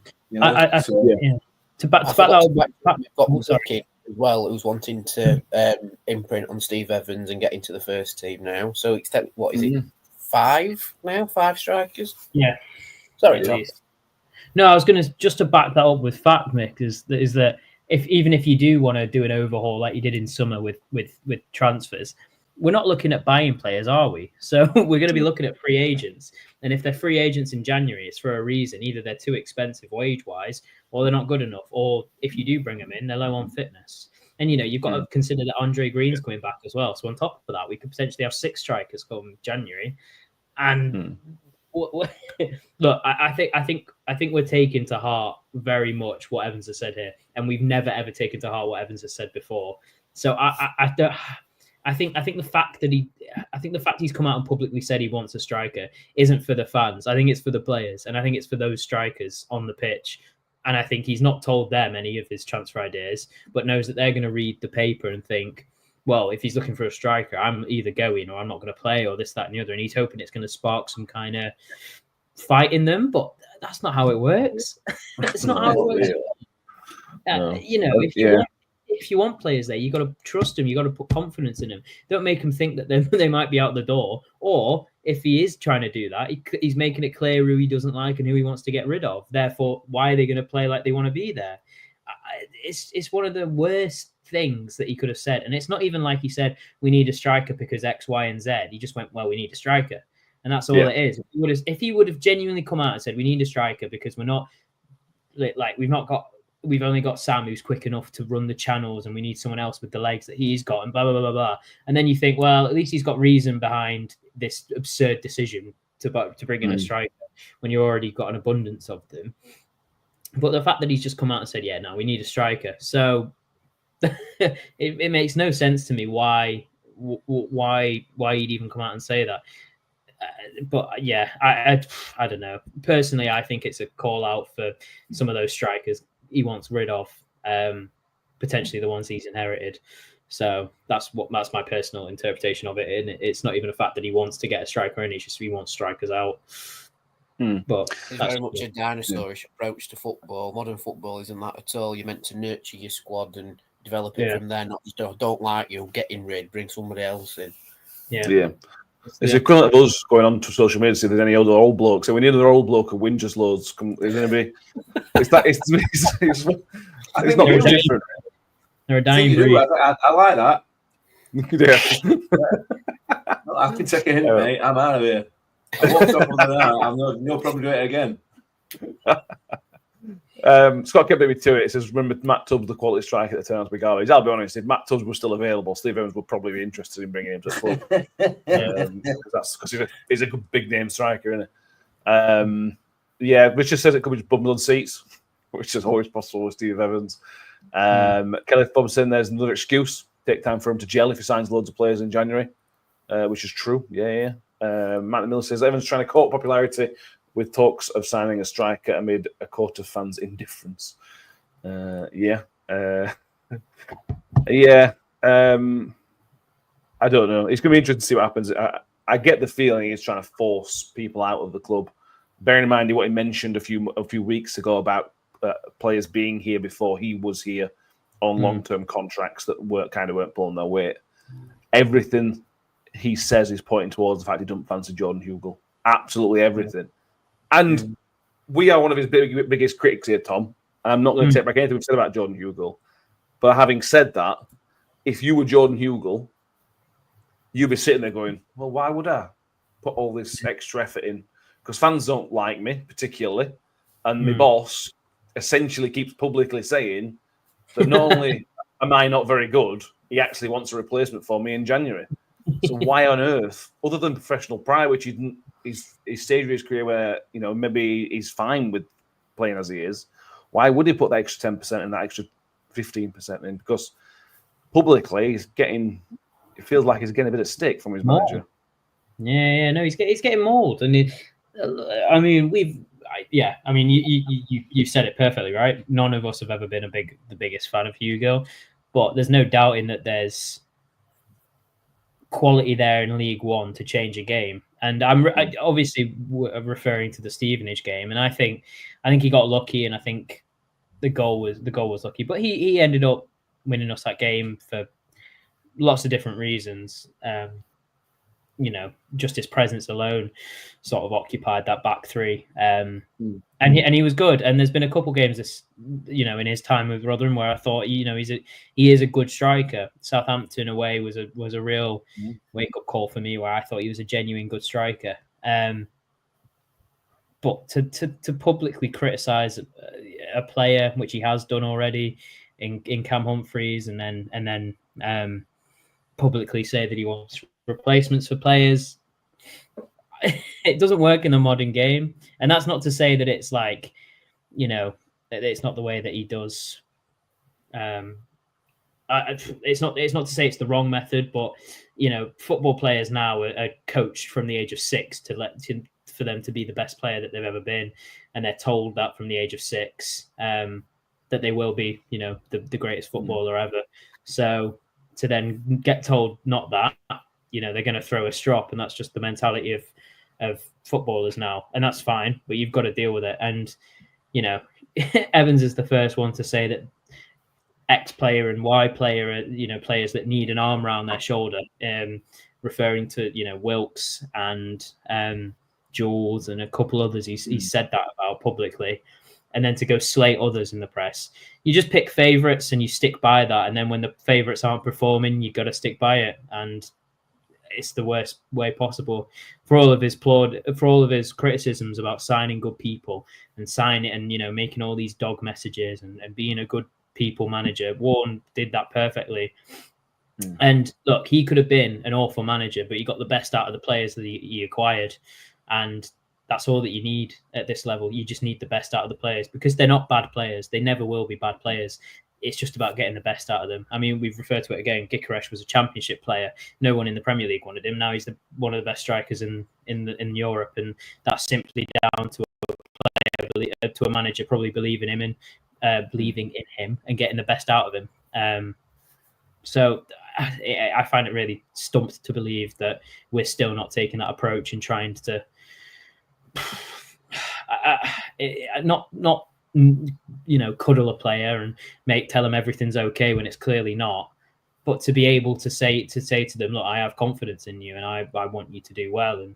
back that we've got Zucky as well, who's wanting to imprint on Steve Evans and get into the first team now. So what is it? 5 now? 5 strikers? Yeah. Sorry, Tom. No, I was going to just to back that up with fact, Mick, is that even if you do want to do an overhaul like you did in summer with transfers, we're not looking at buying players, are we? So we're going to be looking at free agents. And if they're free agents in January, it's for a reason. Either they're too expensive wage-wise, or they're not good enough. Or if you do bring them in, they're low on fitness. And, you've got to consider that Andre Green's coming back as well. So on top of that, we could potentially have 6 strikers come January. And look, I think we're taking to heart very much what Evans has said here. And we've never, ever taken to heart what Evans has said before. So I think the fact that he's come out and publicly said he wants a striker isn't for the fans. I think it's for the players, and I think it's for those strikers on the pitch. And I think he's not told them any of his transfer ideas, but knows that they're going to read the paper and think, well, if he's looking for a striker, I'm either going or I'm not going to play or this, that, and the other. And he's hoping it's going to spark some kind of fight in them, but that's not how it works. It's not how it works. No. If you want players there, you got to trust them. You got to put confidence in them. Don't make them think that they might be out the door. Or if he is trying to do that, he's making it clear who he doesn't like and who he wants to get rid of. Therefore, why are they going to play like they want to be there? It's one of the worst things that he could have said. And it's not even like he said, we need a striker because X, Y, and Z. He just went, well, we need a striker. And that's all it is. If he would have genuinely come out and said, we need a striker because we've only got Sam who's quick enough to run the channels and we need someone else with the legs that he's got and blah, blah, blah, blah, blah. And then you think, well, at least he's got reason behind this absurd decision to bring in a striker when you already got an abundance of them. But the fact that he's just come out and said, yeah, no, we need a striker. So it makes no sense to me why he'd even come out and say that. But yeah, I don't know. Personally, I think it's a call out for some of those strikers he wants rid of, potentially the ones he's inherited. So that's my personal interpretation of it. And it's not even a fact that he wants to get a striker in; it's just he wants strikers out. But it's very much a dinosaurish approach to football. Modern football isn't that at all. You're meant to nurture your squad and develop it from there. Not just don't like you, get in rid, bring somebody else in. Yeah. It's equivalent of us going on to social media to see if there's any other old blokes. So we need another old bloke who wins just loads. There's going to be. It's not much different. They're a dying breed. I like that. Yeah. I can take a hint, mate. I'm out of here. I walked off with that. I'm no problem doing it again. Scott kept me to it. It says, remember Matt Tubbs, the quality striker at the turn to Galloway. I'll be honest, if Matt Tubbs was still available, Steve Evans would probably be interested in bringing him to the club. That's because he's a good big name striker, isn't it? Richard says it could be just bums on seats, which is always possible with Steve Evans. Kenneth Thompson, there's another excuse. Take time for him to gel if he signs loads of players in January, which is true. Matt Miller says Evans trying to court popularity with talks of signing a striker amid a court of fans' indifference. I don't know. It's going to be interesting to see what happens. I get the feeling he's trying to force people out of the club. Bearing in mind what he mentioned a few weeks ago about players being here before he was here on long-term contracts that weren't pulling their weight. Everything he says is pointing towards the fact he doesn't fancy Jordan Hugill. Absolutely everything. And we are one of his biggest critics here, Tom. I'm not going to take back anything we've said about Jordan Hugill. But having said that, if you were Jordan Hugill, you'd be sitting there going, well, why would I put all this extra effort in? Because fans don't like me, particularly. And my boss essentially keeps publicly saying that not only am I not very good, he actually wants a replacement for me in January. So why on earth, other than professional pride, which he didn't, his stage of his career where, maybe he's fine with playing as he is, why would he put that extra 10% and that extra 15% in? Because publicly, it feels like he's getting a bit of stick from his manager. No, he's getting mauled. And you said it perfectly, right? None of us have ever been the biggest fan of Hugill, but there's no doubting that there's quality there in League One to change a game. And I'm obviously referring to the Stevenage game, and I think he got lucky, and I think the goal was lucky, but he ended up winning us that game for lots of different reasons. Just his presence alone sort of occupied that back three, and he was good. And there's been a couple games in his time with Rotherham where I thought he is a good striker. Southampton away was a real wake up call for me, where I thought he was a genuine good striker. But to publicly criticise a player, which he has done already in Cam Humphreys, and then publicly say that he wants replacements for players, it doesn't work in the modern game. And that's not to say that it's like, it's not the way that he does. It's not to say it's the wrong method, but football players now are coached from the age of 6 for them to be the best player that they've ever been, and they're told that from the age of 6 that they will be, the greatest footballer ever. So to then get told not that, they're going to throw a strop, and that's just the mentality of footballers now, and that's fine, but you've got to deal with it. And Evans is the first one to say that X player and Y player are players that need an arm around their shoulder, referring to Wilkes and Jules and a couple others. He's said that about publicly. And then to go slate others in the press, you just pick favourites and you stick by that. And then when the favourites aren't performing, you got to stick by it. And it's the worst way possible. For all of his criticisms about signing good people and making all these dog messages and being a good people manager, Warren did that perfectly. And look, he could have been an awful manager, but he got the best out of the players that he acquired. And that's all that you need at this level. You just need the best out of the players, because they're not bad players. They never will be bad players. It's just about getting the best out of them. I mean, we've referred to it again. Gikeresh was a championship player. No one in the Premier League wanted him. Now he's one of the best strikers in Europe, and that's simply down to a manager probably believing in him and getting the best out of him. So I find it really stumped to believe that we're still not taking that approach and trying to not cuddle a player and tell them everything's okay when it's clearly not. But to be able to say to them, look, I have confidence in you and I want you to do well, and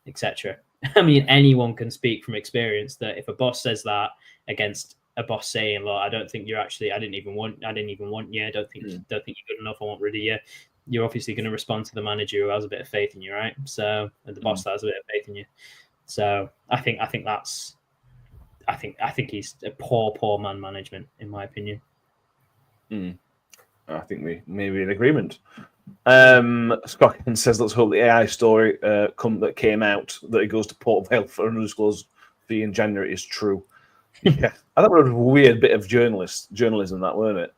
etc. I mean, anyone can speak from experience that if a boss says that against a boss saying, look, I don't think you're actually, I didn't even want you, I don't think you're good enough, I want rid of you, you're obviously going to respond to the manager who has a bit of faith in you, right? So, and the boss that has a bit of faith in you. So I think he's a poor man management, in my opinion. I think we may be in agreement. Scotland says, let's hope the AI story that came out that he goes to Port Vale for an undisclosed fee in January is true. Yeah, I thought it was a weird bit of journalism, that, weren't it?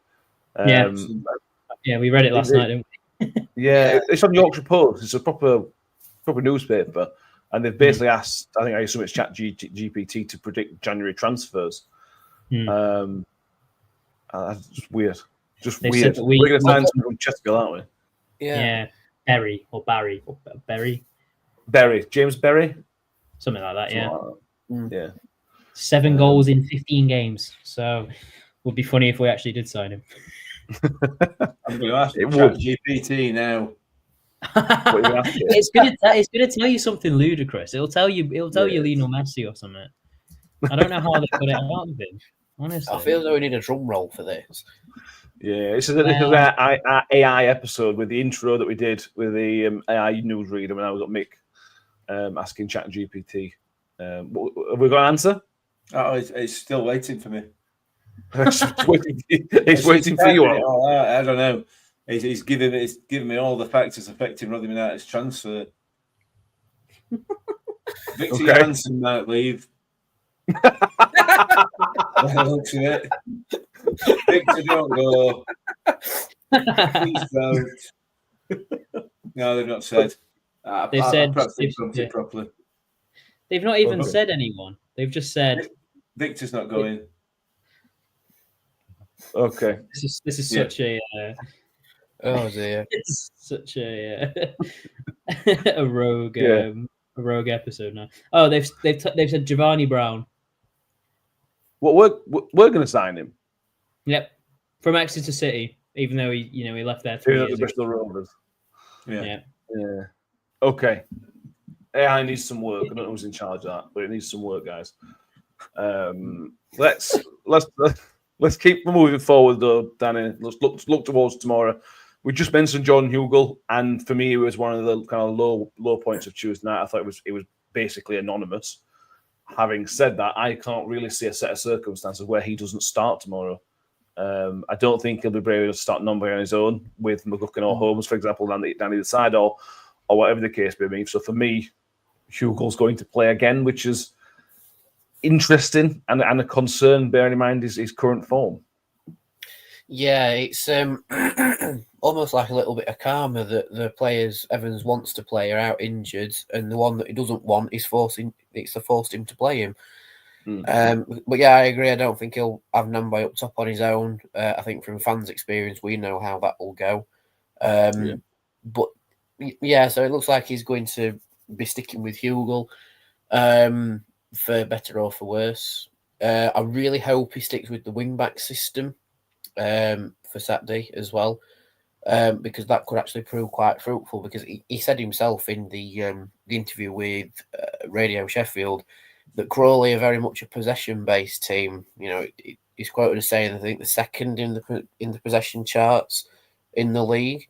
Yeah, we read it last night, didn't we? Yeah, it's on Yorkshire Post. It's a proper newspaper, and they've basically asked, I think I assume it's GPT to predict January transfers. That's just weird. Just They've weird. said that We're going to sign someone from Chesterfield, aren't we? Yeah. Berry. James Berry? Something like that, yeah. Yeah. 7 goals in 15 games. So it would be funny if we actually did sign him. I'm going to ask GPT now. It's going to tell you something ludicrous. It'll tell you Lionel Messi or something. I don't know how they got it out of him. Honestly, I feel as though we need a drum roll for this. Yeah, this is our AI episode with the intro that we did with the AI newsreader when I was at Mick asking ChatGPT. Have we got an answer? Oh, it's still waiting for me. it's waiting for you. I don't know. It's giving me all the factors affecting Rotherham United's transfer. Victor Johansson might leave. Looks at it. Victor, don't go. Please don't. No, they've not said. They've said something properly. They've not even said anyone. They've just said Victor's not going. Okay. This is such a. Oh dear! It's such a a rogue episode now. Oh, they've said Giovanni Brown. Well, we're going to sign him. Yep, from Exeter City, even though he left there 3 years ago. Bristol Rovers. Yeah. Okay. AI needs some work. I don't know who's in charge of that, but it needs some work, guys. Let's keep moving forward, though, Danny. Let's look towards tomorrow. We just mentioned John Hugel, and for me, it was one of the kind of low points of Tuesday night. I thought it was basically anonymous. Having said that, I can't really see a set of circumstances where he doesn't start tomorrow. I don't think he'll be brave enough to start number on his own with McGuckin or Holmes, for example, down the side, or whatever the case may be. So for me, Hugel's going to play again, which is interesting and a concern, bearing in mind his current form. Yeah, it's almost like a little bit of karma that the players Evans wants to play are out injured, and the one that he doesn't want is forced him to play him. But yeah, I agree. I don't think he'll have Nambai up top on his own. I think from fans' experience, we know how that will go. But yeah, so it looks like he's going to be sticking with Hugel for better or for worse. I really hope he sticks with the wing-back system for Saturday as well, because that could actually prove quite fruitful, because he said himself in the interview with Radio Sheffield that Crawley are very much a possession-based team. He's quoted as saying, I think, the second in the possession charts in the league.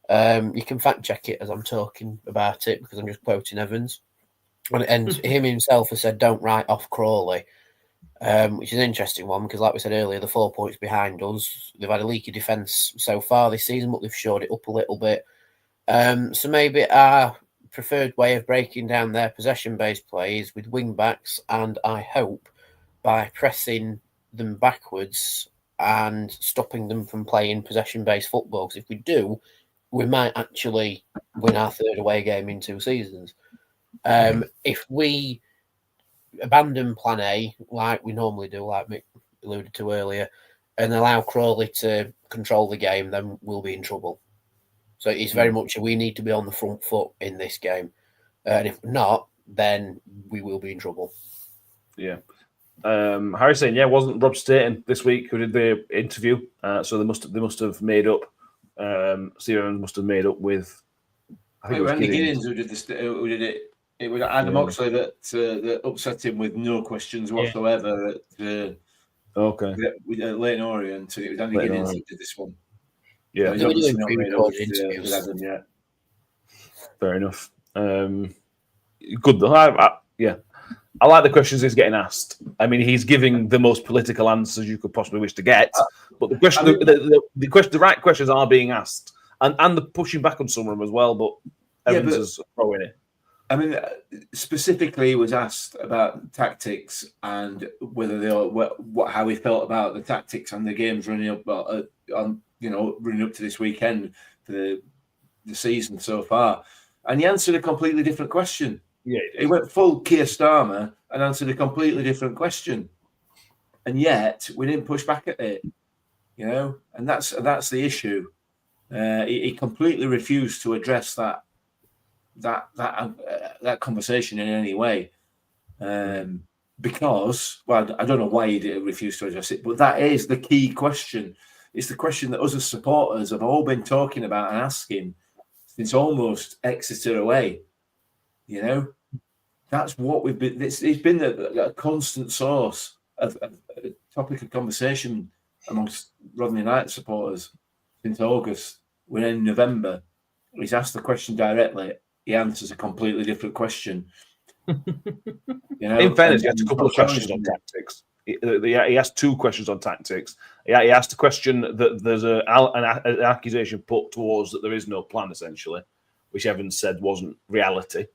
You can fact check it as I'm talking about it, because I'm just quoting Evans. And him himself has said, don't write off Crawley, which is an interesting one, because like we said earlier, the 4 points behind us, they've had a leaky defence so far this season, but they've shored it up a little bit. So maybe our preferred way of breaking down their possession-based play is with wing-backs, and I hope by pressing them backwards and stopping them from playing possession-based football, because if we do, we might actually win our third away game in 2 seasons. If we abandon plan A, like we normally do, like Mick alluded to earlier, and allow Crawley to control the game, then we'll be in trouble. So it's very much we need to be on the front foot in this game. And if not, then we will be in trouble. Yeah. Harry saying, yeah, wasn't Rob Staten this week who did the interview? So they must have made up. Steve Evans must have made up with. I think it was Andy Giddings. Giddings who did it. It was Adam Oxley that upset him with no questions whatsoever. Okay. With Leighton Orient, it was Andy Giddings that did this one. Yeah, he's obviously not made up with Adam yet. Fair enough. Good though. Yeah. I like the questions he's getting asked. I mean, he's giving the most political answers you could possibly wish to get. But the question, the right questions are being asked, and the pushing back on some of them as well. But Evans is throwing it. I mean, specifically, he was asked about tactics and whether how he felt about the tactics and the games running up running up to this weekend for the season so far, and he answered a completely different question. Yeah, he went full Keir Starmer and answered a completely different question, and yet we didn't push back at it, and that's the issue. He completely refused to address that conversation in any way, because I don't know why he refused to address it, but that is the key question. It's the question that us as supporters have all been talking about and asking since almost Exeter away. That's what we've been. It's been a constant source of a topic of conversation amongst Rotherham United supporters since August. We're in November. He's asked the question directly. He answers a completely different question. In fairness, he asked a couple of questions on tactics. He asked 2 questions on tactics. He asked a question that there's an accusation put towards that there is no plan, essentially, which Evans said wasn't reality.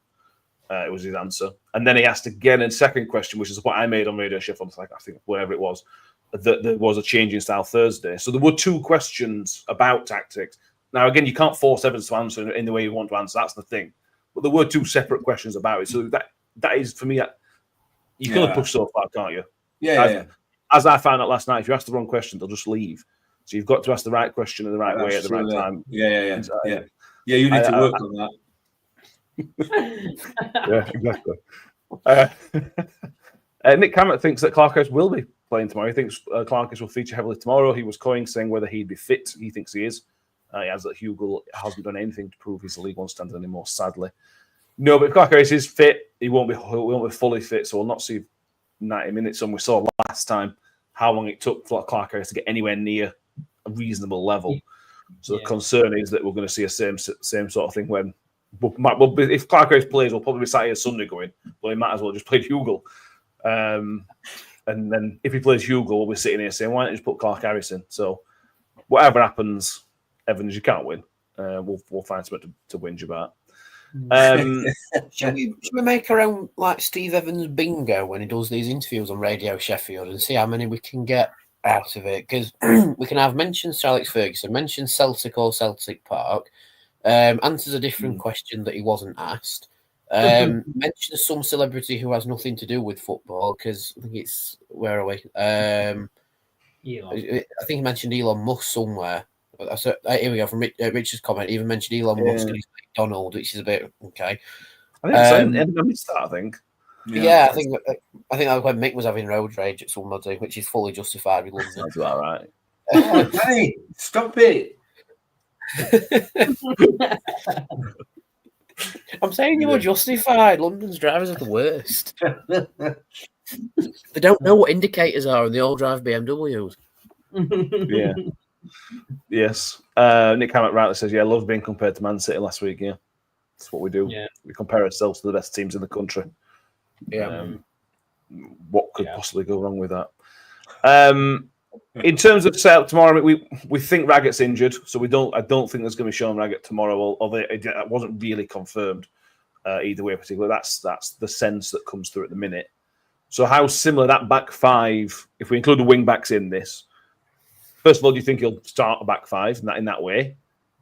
It was his answer. And then he asked again a second question, which is what I made on Radio Sheffield, I think, whatever it was, that there was a change in style Thursday. So there were 2 questions about tactics. Now, again, you can't force Evans to answer in the way you want to answer. That's the thing. But there were 2 separate questions about it. So that is, for me, you can only push so far, can't you? As I found out last night, if you ask the wrong question, they'll just leave. So you've got to ask the right question in the right way at the right time. Yeah, you need to work on that. Yeah, exactly. Nick Cammett thinks that Clarkhouse will be playing tomorrow. He thinks Clarkhouse will feature heavily tomorrow. He was saying whether he'd be fit. He thinks he is. He adds that Hugo hasn't done anything to prove he's a League One standard anymore, sadly. No, but if Clarkhouse is fit, he won't be fully fit, so we'll not see 90 minutes. And we saw last time how long it took for Clarkhouse to get anywhere near a reasonable level. So the concern is that we're going to see a same sort of thing when. If Clarkhouse plays, we'll probably be Saturday or Sunday going. Well, he might as well just play Hugo. And then if he plays Hugo, we'll be sitting here saying, why don't you just put Clark Harris in? So whatever happens, Evans, you can't win. We'll find something to whinge about. Should we make our own like Steve Evans bingo when he does these interviews on Radio Sheffield and see how many we can get out of it? Because we can have mentioned Sir Alex Ferguson, mentioned Celtic or Celtic Park, answers a different question that he wasn't asked. Mentions some celebrity who has nothing to do with football, because I think it's, where are we? I think he mentioned Elon Musk somewhere. So, here we go, from Richard's comment. He even mentioned Elon Musk and his McDonald, which is a bit okay. I missed that, I think. Yeah, I think that was when Mick was having road rage at somebody, which is fully justified with London. That's about right. Hey, stop it. I'm saying you were justified. London's drivers are the worst. They don't know what indicators are, and they all drive BMWs. Yeah. Yes. Nick Hammett rightly says, I love being compared to Man City last week. Yeah, that's what we do. Yeah. We compare ourselves to the best teams in the country. Yeah. What could possibly go wrong with that? In terms of setup tomorrow, we think Raggett's injured, so I don't think there's going to be Sean Raggett tomorrow, although it wasn't really confirmed either way, particularly. That's the sense that comes through at the minute. So how similar that back five, if we include the wing backs in this, first of all, do you think he'll start a back five in that way?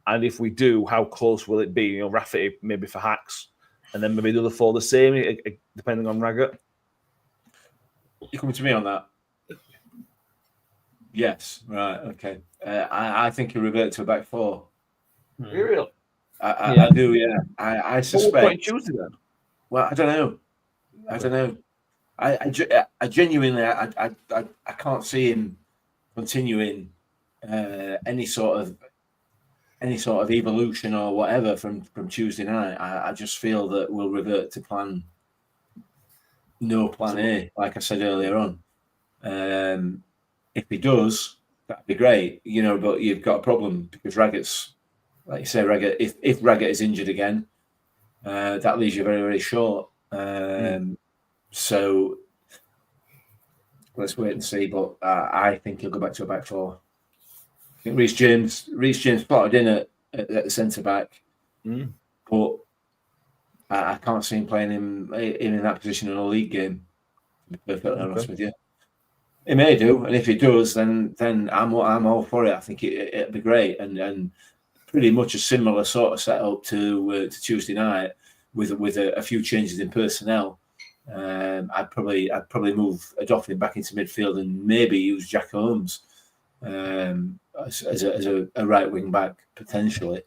And if we do, how close will it be? Rafferty maybe for Hacks, and then maybe the other four the same, depending on Raggett. You coming to me on that? Yes, right, okay. I think he'll revert to a back four. Real? I do, yeah. I suspect. What Tuesday then? Well, I don't know. I genuinely, I can't see him continuing any sort of evolution or whatever from Tuesday night. I just feel that we'll revert to plan A, like I said earlier on. If he does, that'd be great, but you've got a problem because Raggett's, like you say, if Raggett is injured again, that leaves you very, very short. So let's wait and see. But I think he'll go back to a back four. I think Reece James plotted in at the centre back, but I can't see him playing him in that position in a league game. To be perfectly honest with you, he may do, and if he does, then I'm all for it. I think it'd be great, and pretty much a similar sort of setup to Tuesday night with a few changes in personnel. I'd probably move Adolphin back into midfield and maybe use Jack Holmes as a right wing back potentially.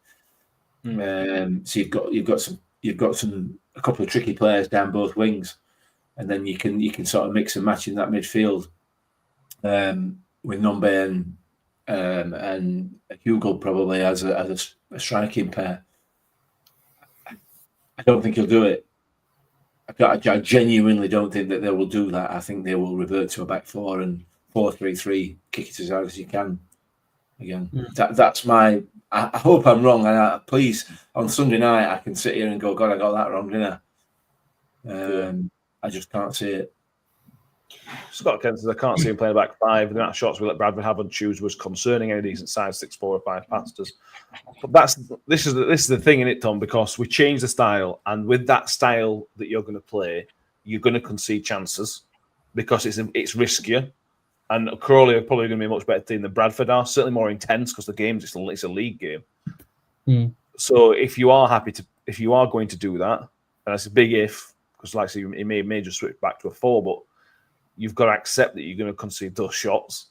So you've got a couple of tricky players down both wings, and then you can sort of mix and match in that midfield with Nombe and Hugel probably as a striking pair. I don't think he'll do it. I genuinely don't think that they will do that. I think they will revert to a back four and 4-3-3, kick it as hard as you can. Again, that's my. I hope I'm wrong. And please, on Sunday night, I can sit here and go, God, I got that wrong, didn't I? I just can't see it. Scott Kent says, I can't see him playing back five. The amount of shots we let Bradford have on Tuesday was concerning. Any decent size 6-4 or 5 past us. But this is the thing in it, Tom, because we changed the style, and with that style that you're going to play, you're going to concede chances because it's riskier. And Crawley are probably going to be a much better team than Bradford are. Certainly more intense because the game's it's a league game. So if you are going to do that, and that's a big if, because like I say, he may just switch back to a 4, but you've got to accept that you're going to concede those shots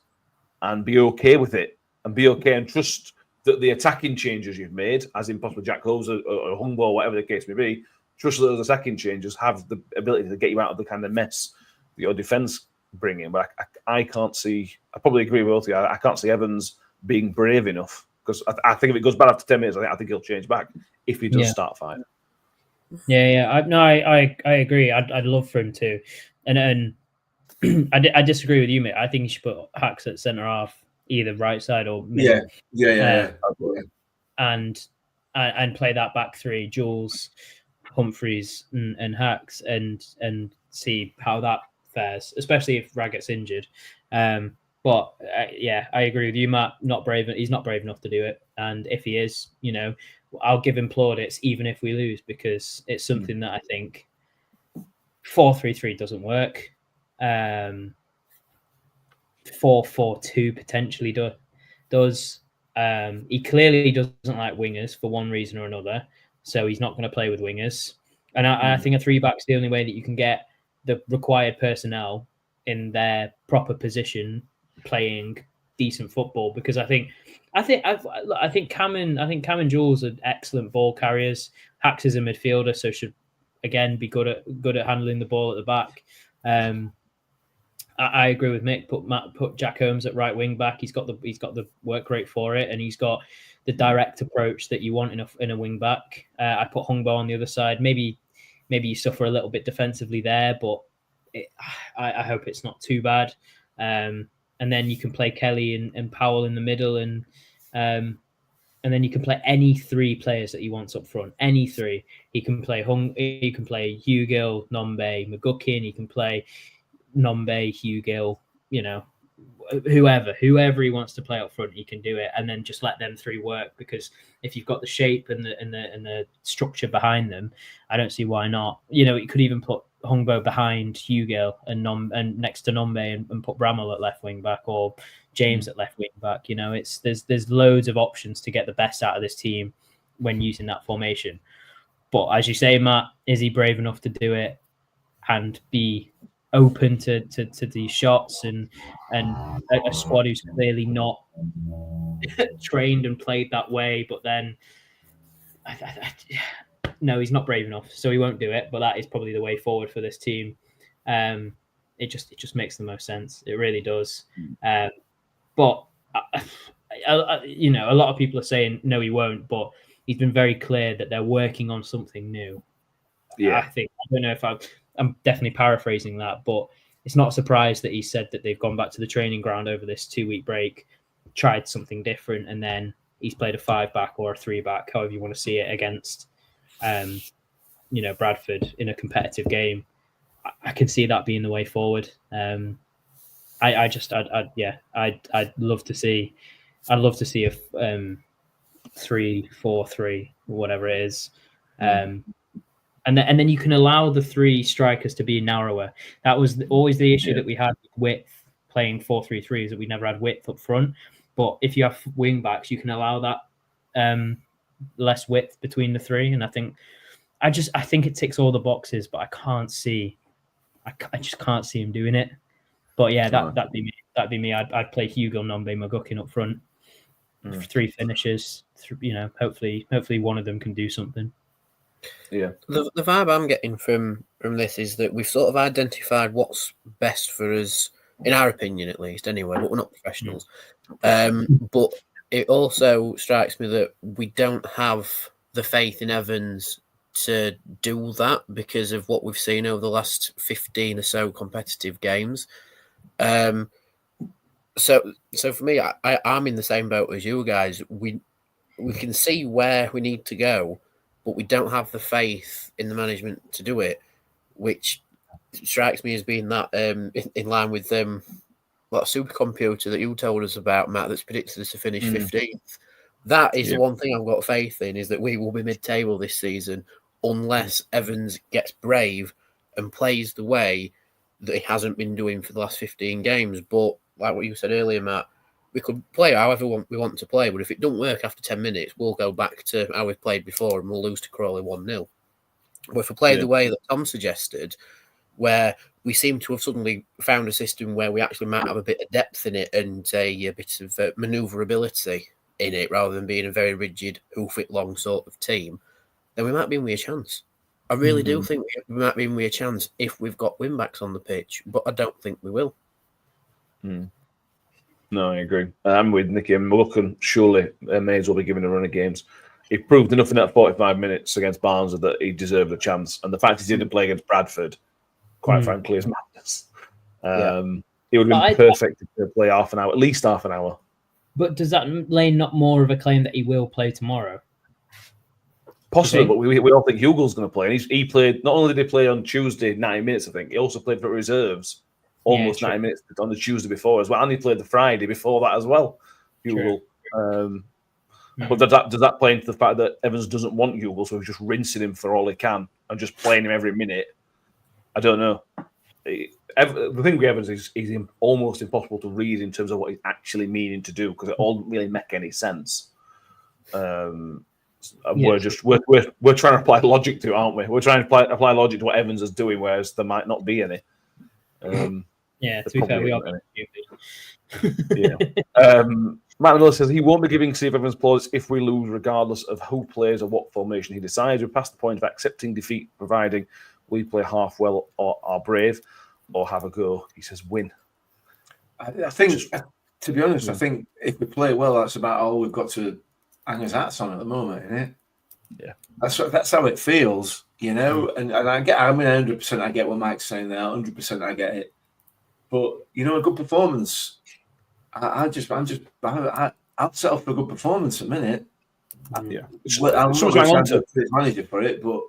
and be okay with it, and be okay and trust that the attacking changes you've made, as in possibly Jack Holmes or Hungbo, or whatever the case may be, trust that those attacking changes have the ability to get you out of the kind of mess that your defence bring in. But I can't see. I probably agree with both of you. I can't see Evans being brave enough, because I think if it goes bad after 10 minutes, I think he'll change back if he does start 5. I agree. I'd love for him to, and I disagree with you, mate. I think you should put Hacks at centre half, either right side or middle. And play that back three: Jules, Humphreys, and Hacks, and see how that fares, especially if Raggett's injured. But I agree with you, Matt. He's not brave enough to do it, and if he is, I'll give him plaudits even if we lose, because it's something that I think 4-3-3 doesn't work. 4-4-2 potentially does. He clearly doesn't like wingers for one reason or another, so he's not going to play with wingers. And I think a 3-back's the only way that you can get the required personnel in their proper position playing decent football, because I think Cam and Jules are excellent ball carriers. Hacks is a midfielder, so should again be good at handling the ball at the back. I agree with Mick. Put Jack Holmes at right wing back. He's got the work rate for it, and he's got the direct approach that you want in a wing back. I put Hungbo on the other side. Maybe you suffer a little bit defensively there, but I hope it's not too bad. And then you can play Kelly and Powell in the middle, and then you can play any 3 players that he wants up front. Any 3. He can play He can play Hugel, Nombe, McGuckin. He can play Nombe, Hugel. Whoever he wants to play up front, he can do it, and then just let them 3 work. Because if you've got the shape and the structure behind them, I don't see why not. You could even put Hungbo behind Hugel and next to Nombe and put Bramall at left wing back, or James at left wing back. There's loads of options to get the best out of this team when using that formation. But as you say, Matt, is he brave enough to do it and be open to these shots and a squad who's clearly not trained and played that way? But then no, he's not brave enough, so he won't do it. But that is probably the way forward for this team. it just makes the most sense. It really does. But you know, a lot of people are saying no, he won't. But he's been very clear that they're working on something new. Yeah, I don't know if I'm definitely paraphrasing that, but it's not a surprise that he said that they've gone back to the training ground over this 2-week break, tried something different, and then he's played a 5-back or a 3-back, however you want to see it, against, you know, Bradford in a competitive game. I can see that being the way forward. I'd love to see a 3-4-3, whatever it is. And then you can allow the 3 strikers to be narrower. That was always the issue that we had with width playing 4-3-3, is that we never had width up front. But if you have wing backs, you can allow that less width between the 3. And I think it ticks all the boxes, but I just can't see him doing it. But yeah, that'd be me. I'd play Hugo, Nombe, McGuckin up front. 3 finishers. You know, hopefully one of them can do something. Yeah. The vibe I'm getting from this is that we've sort of identified what's best for us, in our opinion at least, anyway, but we're not professionals. But it also strikes me that we don't have the faith in Evans to do that because of what we've seen over the last 15 or so competitive games. So for me, I'm in the same boat as you guys. We can see where we need to go, but we don't have the faith in the management to do it, which strikes me as being that in line with that supercomputer that you told us about, Matt, that's predicted us to finish 15th. That is the one thing I've got faith in, is that we will be mid-table this season unless Evans gets brave and plays the way that he hasn't been doing for the last 15 games. But like what you said earlier, Matt, we could play however we want to play, but if it don't work after 10 minutes, we'll go back to how we've played before and we'll lose to Crawley 1-0. But if we play the way that Tom suggested, where we seem to have suddenly found a system where we actually might have a bit of depth in it and a bit of manoeuvrability in it, rather than being a very rigid, hoof-it-long sort of team, then we might be in with a chance. I really do think we might be in with a chance if we've got win-backs on the pitch, but I don't think we will. No, I agree. I'm with Nicky. I'm looking, surely may as well be given a run of games. He proved enough in that 45 minutes against Barnsley that he deserved a chance. And the fact he didn't play against Bradford, quite frankly, is madness. It would have been perfect to play half an hour, at least half an hour. But does that lay not more of a claim that he will play tomorrow? Possibly, but we all think Hugo's going to play. And he played, not only did he play on Tuesday 90 minutes, I think, he also played for reserves almost 90 minutes on the Tuesday before as well. And he played the Friday before that as well, Hugo. But does that play into the fact that Evans doesn't want Hugo, so he's just rinsing him for all he can and just playing him every minute? I don't know. The thing with Evans is he's almost impossible to read in terms of what he's actually meaning to do, because it all doesn't really make any sense. We're trying to apply logic to it, aren't we? We're trying to apply logic to what Evans is doing, whereas there might not be any. To be fair, we are stupid. Matt Miller says he won't be giving Steve Evans plaudits if we lose, regardless of who plays or what formation he decides. We're past the point of accepting defeat, providing we play half well or are brave or have a go. He says win. I think, to be honest, I think if we play well, that's about all we've got to hang his hats on at the moment, isn't it? Yeah, that's how it feels, you know. And I get, 100% I get what Mike's saying there. 100% I get it. But you know, a good performance. I'll settle for a good performance a minute. I'm not trying to be manager for it, but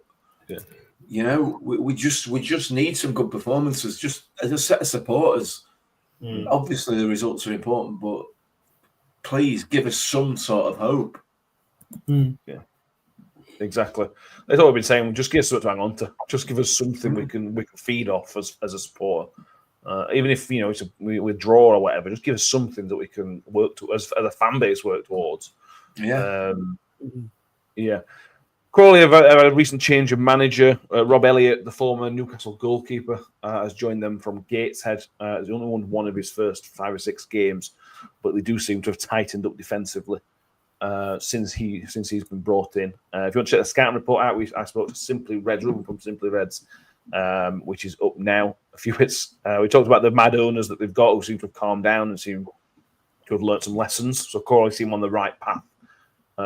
you know, we just need some good performances, just as a set of supporters. Obviously, the results are important, but please give us some sort of hope. Yeah, exactly. That's what we've been saying. Just give us something to hang on to. Just give us something we can feed off as a supporter. Even if we draw or whatever, just give us something that we can work to as a fan base work towards. Crawley have a recent change of manager. Rob Elliott, the former Newcastle goalkeeper, has joined them from Gateshead. He's only won one of his first 5 or 6 games, but they do seem to have tightened up defensively since he's been brought in. If you want to check the scouting report out, I spoke to Simply Reds, Ruben from Simply Reds. which is up now a few bits. We talked about the mad owners that they've got who seem to have calmed down and seem to have learnt some lessons. So Crawley seem on the right path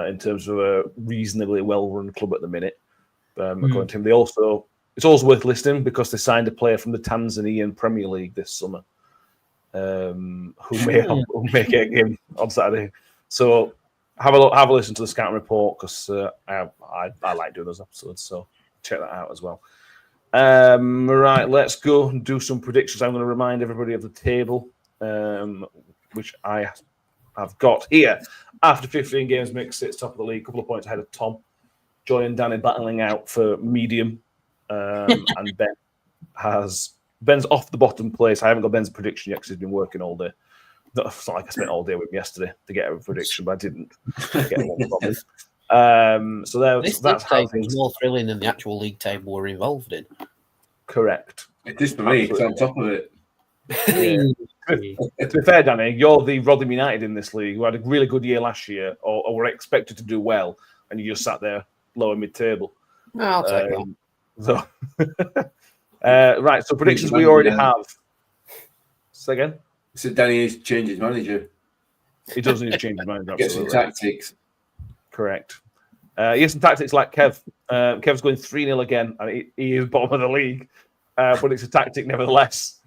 in terms of a reasonably well-run club at the minute. According to him, it's also worth listening because they signed a player from the Tanzanian Premier League this summer, who may get a game on Saturday. So have a listen to the scouting report because I like doing those episodes. So check that out as well. Right, let's go and do some predictions. I'm going to remind everybody of the table, which I have got here. After 15 games, Mick sits top of the league, a couple of points ahead of Tom. Joy and Danny battling out for medium, and Ben's off the bottom place. I haven't got Ben's prediction yet because he's been working all day. It's not like I spent all day with him yesterday to get a prediction, but I didn't get one from him. So that's how things more thrilling than the actual league table we're involved in. Correct. It is for me because I'm top of it. Yeah. To be fair, Danny, you're the Rotherham United in this league who had a really good year last year or were expected to do well, and you just sat there lower mid-table. No, I'll take that. Right, so predictions we already have. Say again? So Danny needs to change his manager. He does need to change his manager. Get some tactics. Correct. He has some tactics like Kev. Kev's going 3-0 again, and he is bottom of the league, but it's a tactic nevertheless.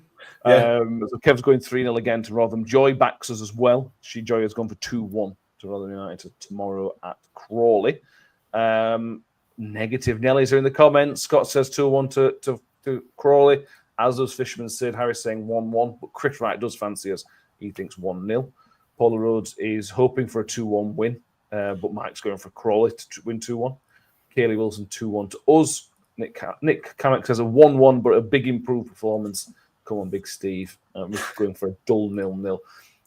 Yeah. So Kev's going 3-0 again to Rotherham. Joy backs us as well. Joy has gone for 2-1 to Rotherham United tomorrow at Crawley. Negative Nellies are in the comments. Scott says 2-1 to Crawley, as does Fisherman Sid. Harry's saying 1-1, but Chris Wright does fancy us. He thinks 1-0. Paula Rhodes is hoping for a 2-1 win, but Mike's going for Crawley to win 2-1. Kaylee Wilson 2-1 to us. Nick Kamek says a 1-1, but a big improved performance. Come on, Big Steve. We're going for a dull 0-0.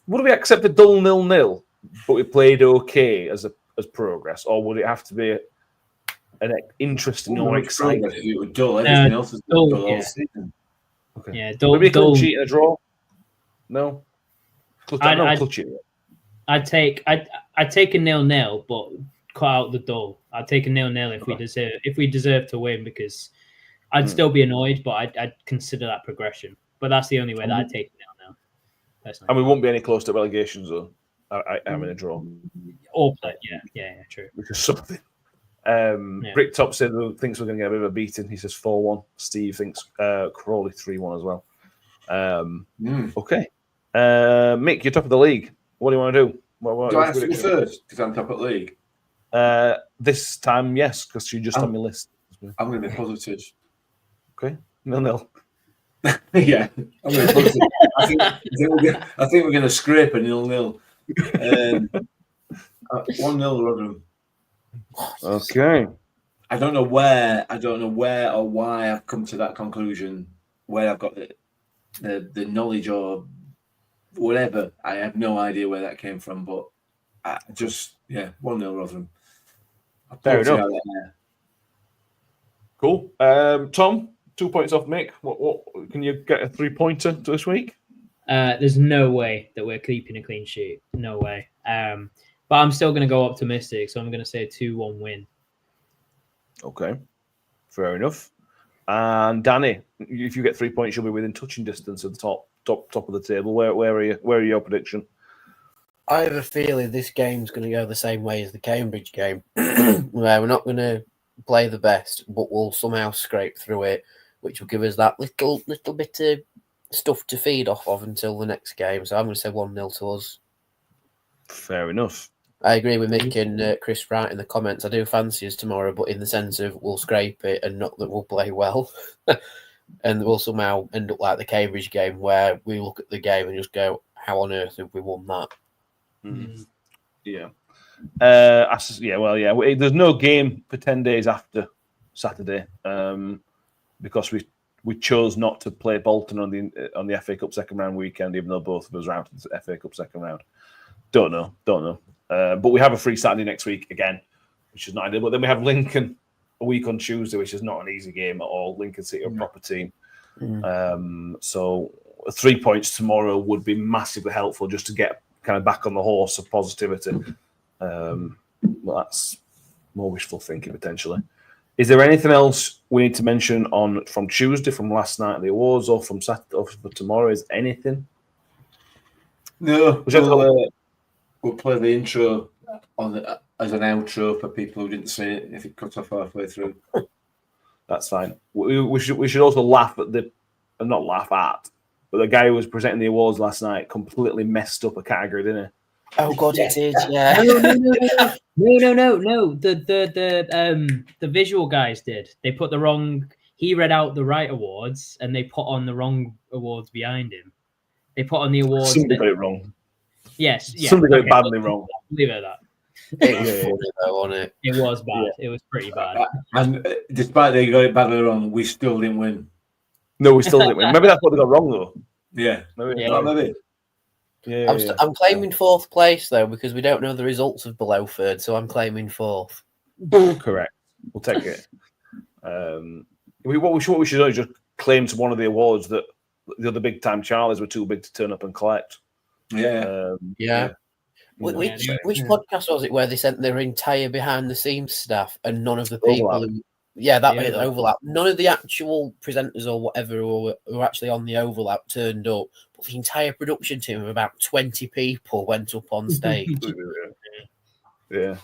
Would we accept a dull 0-0, but we played okay as progress, or would it have to be an interesting or exciting? It was dull. Everything else is dull all season. Okay. Yeah, dull. Maybe a clean sheet and a draw. No. I'd take a 0-0, but cut out the dull. I'd take a 0-0 if we deserve to win, because I'd still be annoyed, but I'd consider that progression. But that's the only way that I'd take a 0-0. Personally. And we won't be any close to relegation zone. I'm in a draw. All play, yeah, true. Which is something. Bricktop said thinks we're going to get a bit of a beating. He says 4-1. Steve thinks Crawley 3-1 as well. Okay. Mick, you're top of the league. What do you want to do? Do I have to go first because I'm top of the league? This time, yes, because you're just on my list. I'm going to be positive. Okay. 0-0. Yeah, I'm going to be positive. I think we're going to scrape a 0-0. 1-0 Rotherham. Okay. I don't know where or why I've come to that conclusion, where I've got the knowledge or whatever. I have no idea where that came from, but 1-0 Rotherham. Fair enough. Cool. Tom, 2 points off Mick. What can you get a 3-pointer to this week? There's no way that we're keeping a clean sheet. No way. But I'm still going to go optimistic, so I'm going to say a 2-1 win. Okay. Fair enough. And Danny, if you get 3 points, you'll be within touching distance of the top of the table. Where are you? Where are your prediction? I have a feeling this game's going to go the same way as the Cambridge game, where we're not going to play the best, but we'll somehow scrape through it, which will give us that little bit of stuff to feed off of until the next game. So I'm going to say 1-0 to us. Fair enough. I agree with Mick and Chris Wright in the comments. I do fancy us tomorrow, but in the sense of we'll scrape it and not that we'll play well. And we'll somehow end up like the Cambridge game where we look at the game and just go, how on earth have we won that? Yeah. There's no game for 10 days after Saturday because we chose not to play Bolton on the FA Cup second round weekend, even though both of us are out of the FA Cup second round. Don't know. But we have a free Saturday next week again, which is not ideal. But then we have Lincoln a week on Tuesday, which is not an easy game at all. Lincoln City are a proper team. So 3 points tomorrow would be massively helpful just to get kind of back on the horse of positivity. Well, that's more wishful thinking potentially. Is there anything else we need to mention from Tuesday, from last night at the awards, or from Saturday, or for tomorrow? Is anything? No, we'll play the intro as an outro for people who didn't see it if it cut off halfway through. That's fine. We should also laugh at not laugh at, but the guy who was presenting the awards last night completely messed up a category, didn't he? Oh God, it did. Yeah. No. The visual guys did. They put the wrong. He read out the right awards, and they put on the wrong awards behind him. They put on the awards. Somebody got it wrong. Yes. Yeah, somebody got it badly wrong. Leave it at that. It was funny though, wasn't it? It was bad. Yeah. It was pretty bad. And despite they got it badly wrong, we still didn't win. No, we still didn't win. Maybe that's what they got wrong though. Yeah. Maybe. Yeah. I'm claiming fourth place though because we don't know the results of below third, so I'm claiming fourth. Correct. We'll take it. What we should do is just claim to one of the awards that the other big time Charlies were too big to turn up and collect. Yeah. Which podcast was it where they sent their entire behind the scenes staff and none of the people? Overlap. None of the actual presenters or whatever who were actually on the overlap turned up, but the entire production team of about 20 people went up on stage. Yeah.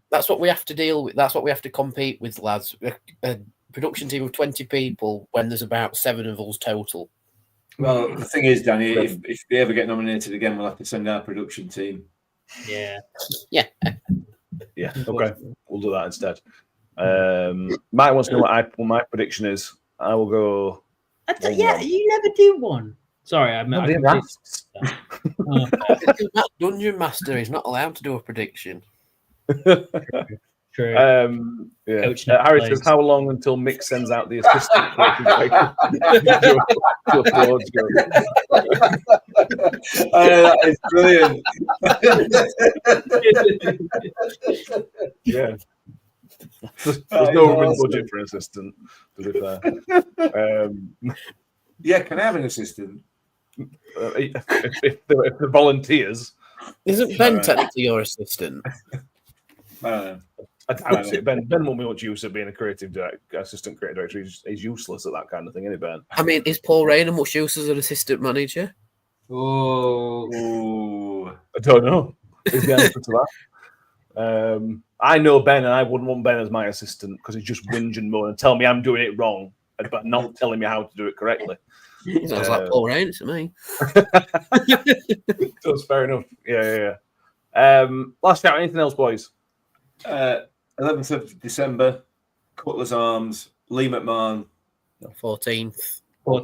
That's what we have to deal with. That's what we have to compete with, lads. A production team of 20 people when there's about 7 of us total. Well, the thing is, Danny, if they ever get nominated again, we'll have to send our production team. Yeah. Okay, we'll do that instead. Mike wants to know what my prediction is. I will go. You never do one. Sorry, Dungeon Master is not allowed to do a prediction. True. Harry says, "How long until Mick sends out the assistant That is brilliant. Yeah, there's no room in budget for an assistant. To be fair. Yeah, can I have an assistant? If the volunteers, isn't Ben technically your assistant? I doubt it. Ben won't be much use at being a creative assistant creative director. He's useless at that kind of thing, isn't he, Ben? I mean, is Paul Rayner much use as an assistant manager? Oh, I don't know. Is the answer to that? I know Ben, and I wouldn't want Ben as my assistant because he's just whinge and moan and tell me I'm doing it wrong, but not telling me how to do it correctly. Sounds like Paul Rayner to me. That's fair enough. Yeah. Last shout. Anything else, boys? 11th of December, Cutler's Arms, Lee McMahon. 14th of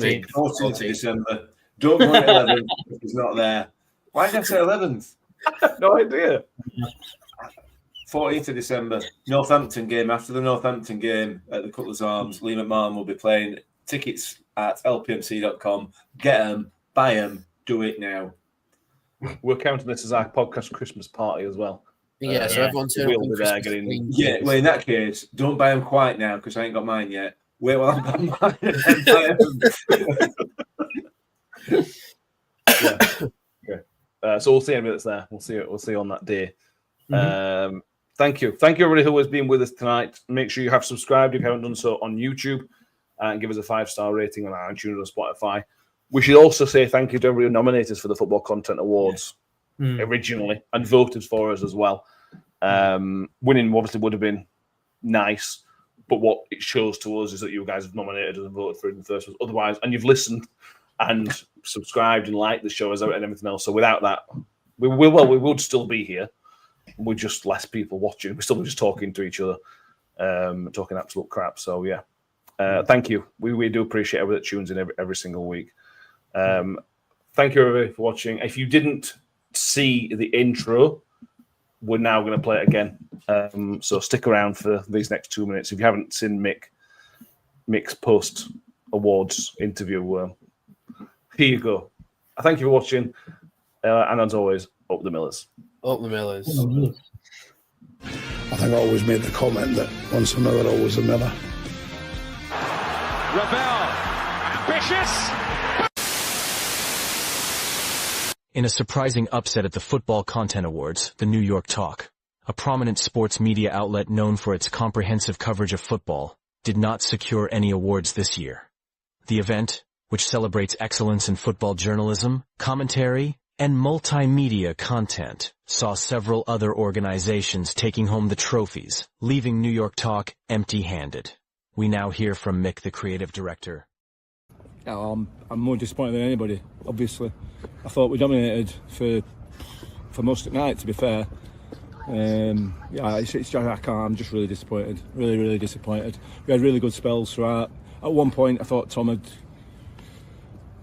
December. Don't go on 11th if he's not there. Why did I say 11th? No idea. 14th of December, Northampton game. After the Northampton game at the Cutler's Arms, Lee McMahon will be playing. Tickets at lpmc.com. Get them, buy them, do it now. We're counting this as our podcast Christmas party as well. Yeah, so everyone's we'll be there getting. Yeah, well, in that case, don't buy them quite now because I ain't got mine yet. Wait while I buy mine and then buy them. So we'll see in minutes there. We'll see you on that day. Thank you everybody who has been with us tonight. Make sure you have subscribed if you haven't done so on YouTube, and give us a 5-star rating on iTunes and Spotify. We should also say thank you to everybody who nominated us for the Football Content Awards originally and voted for us as well. Winning obviously would have been nice, but what it shows to us is that you guys have nominated us and voted for it in the first place. Otherwise, and you've listened and subscribed and liked the show and everything else. So without that, we would still be here. We're just less people watching. We're still just talking to each other, talking absolute crap. So yeah, thank you. We do appreciate everybody that tunes in every single week. Thank you everybody for watching. If you didn't see the intro, we're now going to play it again. So stick around for these next 2 minutes. If you haven't seen Mick's post awards interview, here you go. Thank you for watching, and as always, up the Millers. Up the Millers. I think I always made the comment that once a Miller, always a Miller. Ravel, ambitious. In a surprising upset at the Football Content Awards, the New York Talk, a prominent sports media outlet known for its comprehensive coverage of football, did not secure any awards this year. The event, which celebrates excellence in football journalism, commentary, and multimedia content, saw several other organizations taking home the trophies, leaving New York Talk empty-handed. We now hear from Mick, the creative director. I'm more disappointed than anybody, obviously. I thought we dominated for most of the night, to be fair. I'm just really disappointed. Really disappointed. We had really good spells throughout. At one point, I thought Tom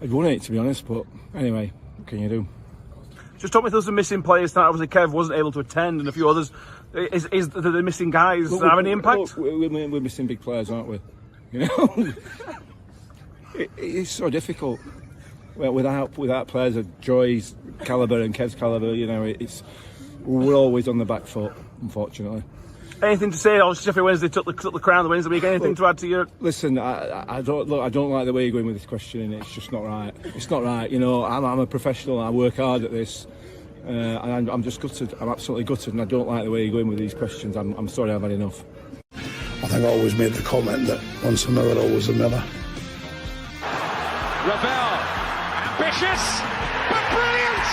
had won it, to be honest, but anyway, what can you do? Just talk me through some missing players tonight. Obviously, Kev wasn't able to attend, and a few others. Is the missing guys have any impact? We're missing big players, aren't we? You know, it's so difficult. Well, without players of Joy's calibre and Kev's calibre, you know, we're always on the back foot, unfortunately. Anything to say? Obviously, Sheffield Wednesday took the crown the Wednesday week. Anything to add to your? Listen, I don't like the way you're going with this question. It's just not right. It's not right. You know, I'm a professional. I work hard at this, and I'm just gutted. I'm absolutely gutted, and I don't like the way you're going with these questions. I'm sorry, I've had enough. I think I always made the comment that once another, always another. Ravel, ambitious, but brilliant!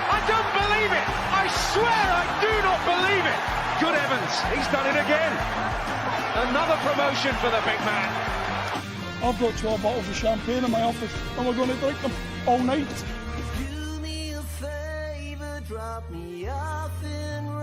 I don't believe it! I swear I do not believe it! Good heavens, he's done it again! Another promotion for the big man. I've got 12 bottles of champagne in my office and we're going to drink them all night. Do me a favour, drop me off in